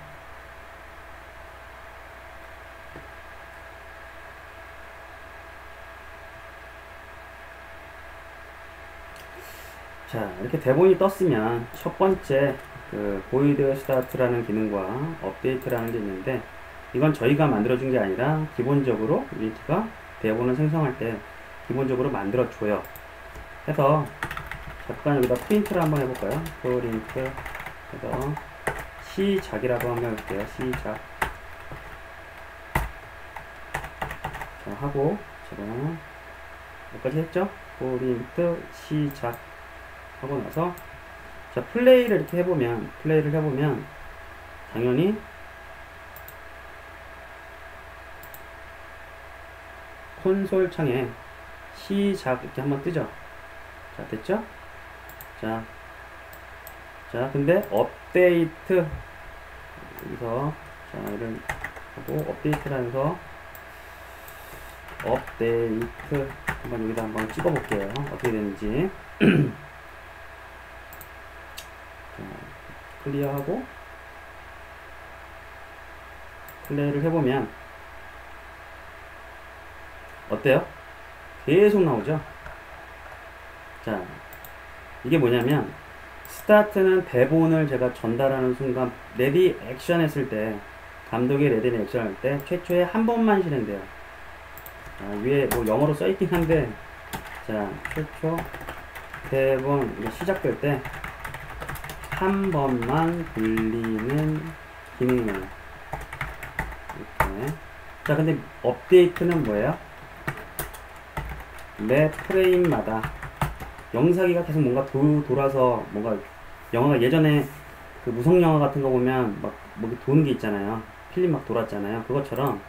자, 이렇게 대본이 떴으면 첫 번째 그 void start라는 기능과 update라는 게 있는데, 이건 저희가 만들어준 게 아니라 기본적으로 유니티가 대본을 생성할 때 기본적으로 만들어줘요. 해서 잠깐 여기다 프린트를 한번 해볼까요? 프린트 해서 시작이라고 한번 해볼게요. 시작. 자, 하고 제가 여기까지 했죠? 프린트 시작 하고 나서, 자, 플레이를 해보면 당연히 콘솔 창에 시작 이렇게 한번 뜨죠. 자, 됐죠? 자, 근데 업데이트 여기서, 자, 이런 하고 업데이트라면서 업데이트 한번 여기다 한번 찍어 볼게요. 어떻게 되는지. 자, 클리어하고 플레이를 해보면 어때요? 계속 나오죠? 자, 이게 뭐냐면, 스타트는 대본을 제가 전달하는 순간 레디 액션 했을 때, 감독이 레디 액션 할 때 최초에 한 번만 실행돼요. 자, 위에 뭐 영어로 써있긴 한데, 자, 최초 대본 이게 시작될 때 한 번만 굴리는 기능이에요. 이렇게. 자, 근데 업데이트는 뭐예요? 매 프레임마다 영상기가 계속 뭔가 돌아서, 뭔가 영화가 예전에 그 무성영화 같은 거 보면 막 뭐 도는 게 있잖아요. 필름 막 돌았잖아요. 그것처럼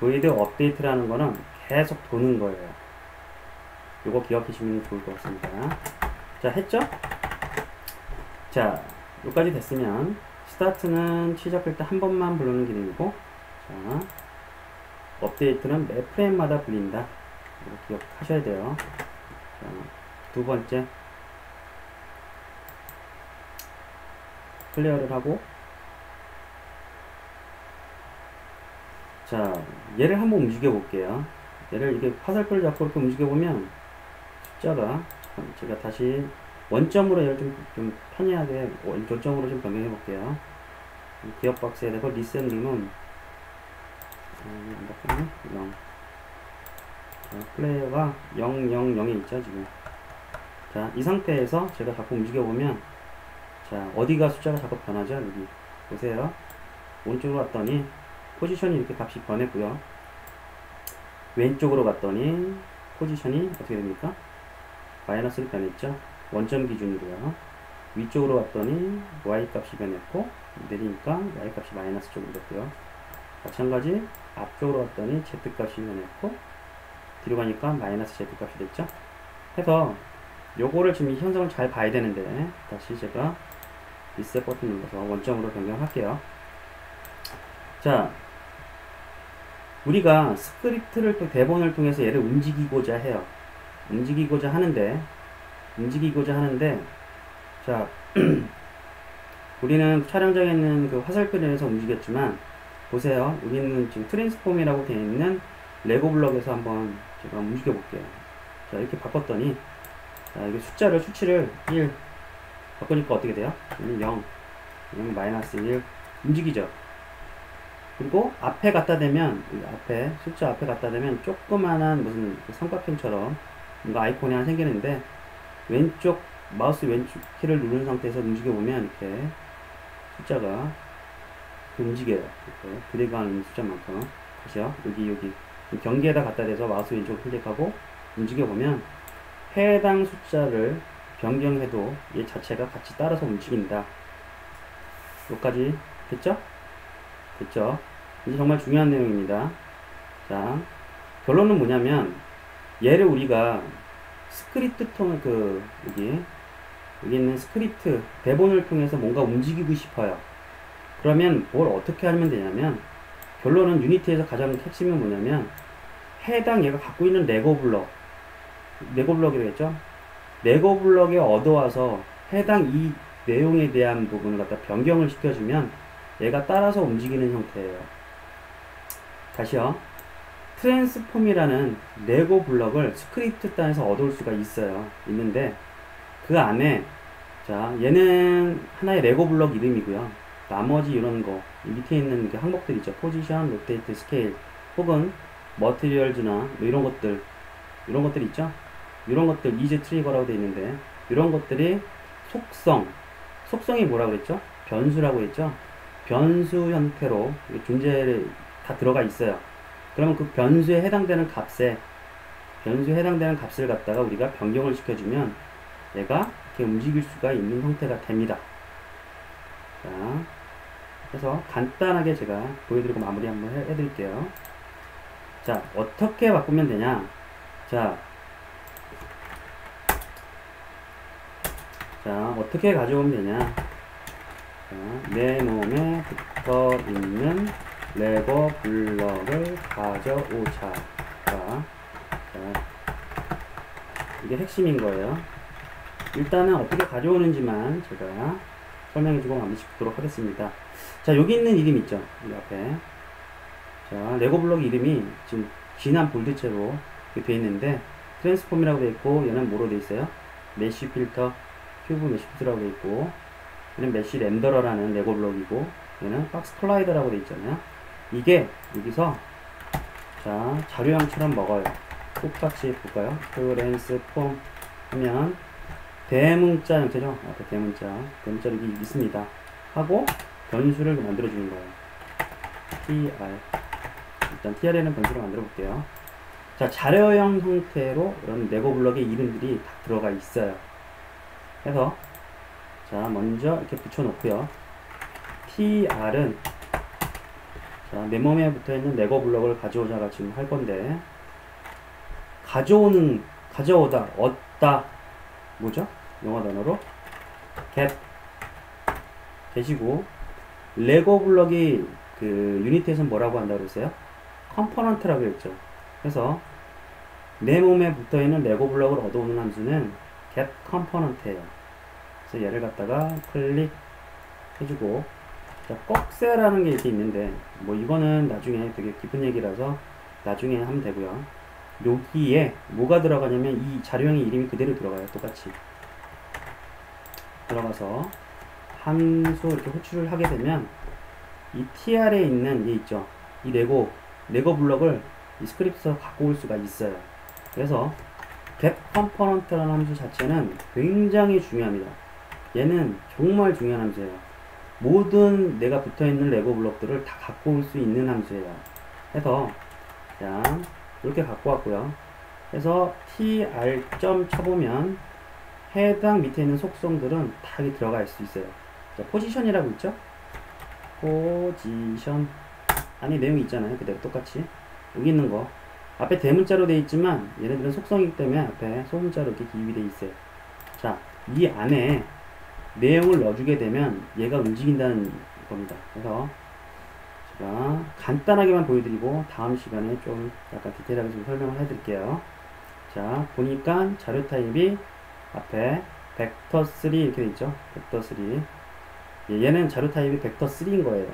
void 업데이트라는 거는 계속 도는 거예요. 요거 기억해 주시면 좋을 것 같습니다. 자, 했죠? 자, 여기까지 됐으면 스타트는 시작할 때 한 번만 부르는 기능이고, 자, 업데이트는 매 프레임마다 불린다. 이거 기억하셔야 돼요. 자, 두 번째 클리어를 하고, 자, 얘를 한번 움직여 볼게요. 얘를 이게 화살표를 잡고 이렇게 움직여 보면 숫자가, 제가 다시 원점으로 얘를 좀 편리하게 원점으로 좀 변경해 볼게요. 기억 박스에 대고 리셋 누르면 0. 자, 플레이어가 000에 있죠 지금. 자, 이 상태에서 제가 자꾸 움직여 보면, 자, 어디가 숫자가 자꾸 변하죠? 여기 보세요. 오른쪽으로 갔더니 포지션이 이렇게 값이 변했고요. 왼쪽으로 갔더니 포지션이 어떻게 됩니까? 마이너스로 변했죠. 원점 기준으로요. 위쪽으로 갔더니 y 값이 변했고, 내리니까 y 값이 마이너스 쪽으로 됐고요. 마찬가지 앞쪽으로 갔더니 z 값이 변했고, 뒤로 가니까 마이너스 z 값이 됐죠. 해서 요거를 지금 이 현상을 잘 봐야 되는데, 다시 제가 리셋 버튼 눌러서 원점으로 변경할게요. 자, 우리가 스크립트를 또 대본을 통해서 얘를 움직이고자 해요. 움직이고자 하는데, 자, 우리는 촬영장에 있는 그 화살표를 내서 움직였지만, 보세요. 여기는 지금 트랜스폼이라고 되어 있는 레고 블럭에서 한번 제가 움직여 볼게요. 자, 이렇게 바꿨더니, 자, 이게 수치를 1 바꾸니까 어떻게 돼요? 0, 마이너스 1 움직이죠. 그리고 앞에 갖다 대면, 숫자 앞에 갖다 대면 조그만한 무슨 삼각형처럼 뭔가 아이콘이 하나 생기는데, 마우스 왼쪽 키를 누른 상태에서 움직여보면 이렇게 숫자가 움직여요. 이렇게 드래그하는 숫자만큼. 다시요. 여기 경계에다 갖다 대서 마우스 왼쪽 클릭하고 움직여보면 해당 숫자를 변경해도 얘 자체가 같이 따라서 움직인다. 여기까지 됐죠? 됐죠? 이제 정말 중요한 내용입니다. 자, 결론은 뭐냐면, 얘를 우리가 스크립트 여기 있는 스크립트 대본을 통해서 뭔가 움직이고 싶어요. 그러면 뭘 어떻게 하면 되냐면, 결론은 유니티에서 가장 핵심이 뭐냐면, 해당 얘가 갖고 있는 레고 블럭이라고 했죠? 레고 블럭에 얻어와서 해당 이 내용에 대한 부분을 갖다 변경을 시켜주면 얘가 따라서 움직이는 형태예요. 다시요. 트랜스폼이라는 레고 블럭을 스크립트 단에서 얻을 수가 있는데, 그 그 안에, 자, 얘는 하나의 레고 블럭 이름이고요. 나머지 이런 거, 이 밑에 있는 그 항목들 있죠. 포지션, 로테이트, 스케일, 혹은 머티리얼즈나 뭐 이런 것들 있죠. 이런 것들 이즈 트리거라고 되어 있는데, 이런 것들이 속성이 뭐라고 그랬죠? 변수라고 했죠. 변수 형태로 존재를 다 들어가 있어요. 그러면 그 변수에 해당되는 값을 갖다가 우리가 변경을 시켜주면 얘가 이렇게 움직일 수가 있는 형태가 됩니다. 자, 그래서 간단하게 제가 보여드리고 마무리 한번 해드릴게요. 자, 어떻게 바꾸면 되냐? 자, 어떻게 가져오면 되냐? 자, 내 몸에 붙어 있는 레고 블럭을 가져오자. 자, 이게 핵심인 거예요. 일단은 어떻게 가져오는지만 제가 설명해주고 마무리 짓도록 하겠습니다. 자, 여기 있는 이름 있죠? 이 앞에. 자, 레고 블럭 이름이 지금 진한 볼드체로 되어 있는데, 트랜스폼이라고 되어 있고, 얘는 뭐로 되어 있어요? 메쉬 필터, 큐브 메쉬 필터라고 되어 있고, 얘는 메쉬 렌더러라는 레고 블럭이고, 얘는 박스 콜라이더라고 되어 있잖아요. 이게 여기서, 자, 자료형처럼 먹어요. 똑같이 볼까요? 트랜스폼 하면, 대문자 형태죠? 앞에 대문자 여기 있습니다. 하고, 변수를 만들어주는 거예요. tr. 일단 tr에는 변수를 만들어 볼게요. 자, 자료형 형태로 이런 레고 블럭의 이름들이 다 들어가 있어요. 그래서, 자, 먼저 이렇게 붙여놓고요. tr은, 자, 내 몸에 붙어 있는 레고 블럭을 가져오자가 지금 할 건데, 가져오다, 얻다, 뭐죠? 영어 단어로 get이고, 레고 블럭이 그 유니티에서는 뭐라고 한다고 그랬어요? 컴포넌트라고 했죠. 그래서 내 몸에 붙어있는 레고 블럭을 얻어오는 함수는 get component예요. 그래서 얘를 갖다가 클릭 해주고, 자, 꺽쇠라는 게 이렇게 있는데, 뭐 이거는 나중에 되게 깊은 얘기라서 나중에 하면 되고요. 여기에 뭐가 들어가냐면 이 자료형의 이름이 그대로 들어가요. 똑같이 들어가서 함수 이렇게 호출을 하게 되면 이 tr에 있는 얘 있죠. 이 레고 블럭을 이 스크립트에서 갖고 올 수가 있어요. 그래서 get component라는 함수 자체는 굉장히 중요합니다. 얘는 정말 중요한 함수예요. 모든 내가 붙어있는 레고 블럭들을 다 갖고 올 수 있는 함수예요. 그래서 자, 이렇게 갖고 왔고요. 그래서 tr 점 쳐보면 해당 밑에 있는 속성들은 다 여기 들어갈 수 있어요. 자, 포지션이라고 있죠? 포지션 안에 내용이 있잖아요. 그대로 똑같이 여기 있는 거 앞에 대문자로 되어 있지만 얘네들은 속성이기 때문에 앞에 소문자로 이렇게 기입이 되어 있어요. 자, 이 안에 내용을 넣어주게 되면 얘가 움직인다는 겁니다. 그래서 제가 간단하게만 보여드리고 다음 시간에 좀 약간 디테일하게 좀 설명을 해드릴게요. 자, 보니까 자료 타입이 앞에 벡터3 이렇게 있죠. 벡터3. 얘는 자료 타입이 벡터3인 거예요.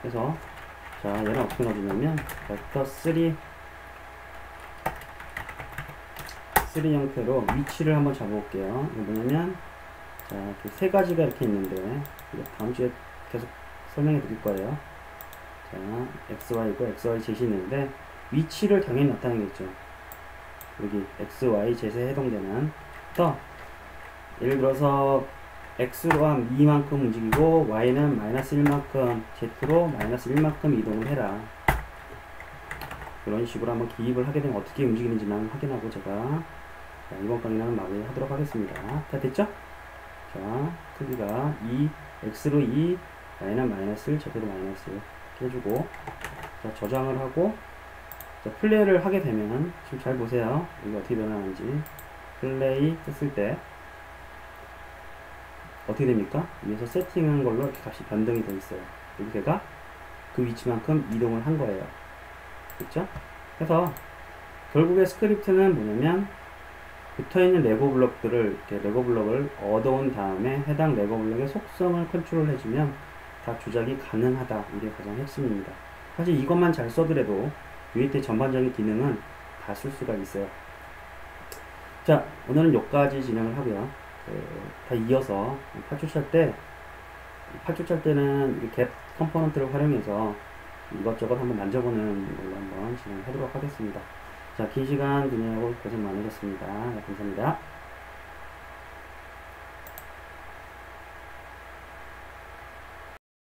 그래서 자, 얘는 어떻게 넣어주냐면 벡터3 형태로 위치를 한번 잡아볼게요. 이거 뭐냐면 자, 이렇게 세 가지가 이렇게 있는데 다음 주에 계속 설명해 드릴 거예요. 자, XY고 XY 젯이 있는데 위치를 당연히 나타내겠죠. 여기 XY 젯에 해당되는 또 예를 들어서 X로 한 2만큼 움직이고 Y는 마이너스 1만큼 Z로 마이너스 1만큼 이동을 해라. 이런 식으로 한번 기입을 하게 되면 어떻게 움직이는지만 확인하고 제가 자, 이번 강의는 마무리 하도록 하겠습니다. 다 됐죠? 자, 크기가 2, X로 2, Y는 마이너스 1, Z로 마이너스 1 해주고 자, 저장을 하고 자, 플레이를 하게 되면 지금 잘 보세요. 이게 어떻게 변하는지 플레이 했을 때 어떻게 됩니까? 위에서 세팅한 걸로 이렇게 값이 변동이 되어 있어요. 여기 제가 그 위치만큼 이동을 한 거예요. 그렇죠? 그래서 결국에 스크립트는 뭐냐면 붙어있는 레고 블럭들을 이렇게 레고 블럭을 얻어온 다음에 해당 레고 블럭의 속성을 컨트롤 해주면 다 조작이 가능하다. 이게 가장 핵심입니다. 사실 이것만 잘 써더라도 유니티의 전반적인 기능은 다 쓸 수가 있어요. 자, 오늘은 여기까지 진행을 하고요. 다 이어서 8주차 때 8주차 때는 이 갭 컴포넌트를 활용해서 이것저것 한번 만져보는 걸로 한번 진행하도록 하겠습니다. 자, 긴 시간 진행하고 고생 많으셨습니다. 네, 감사합니다.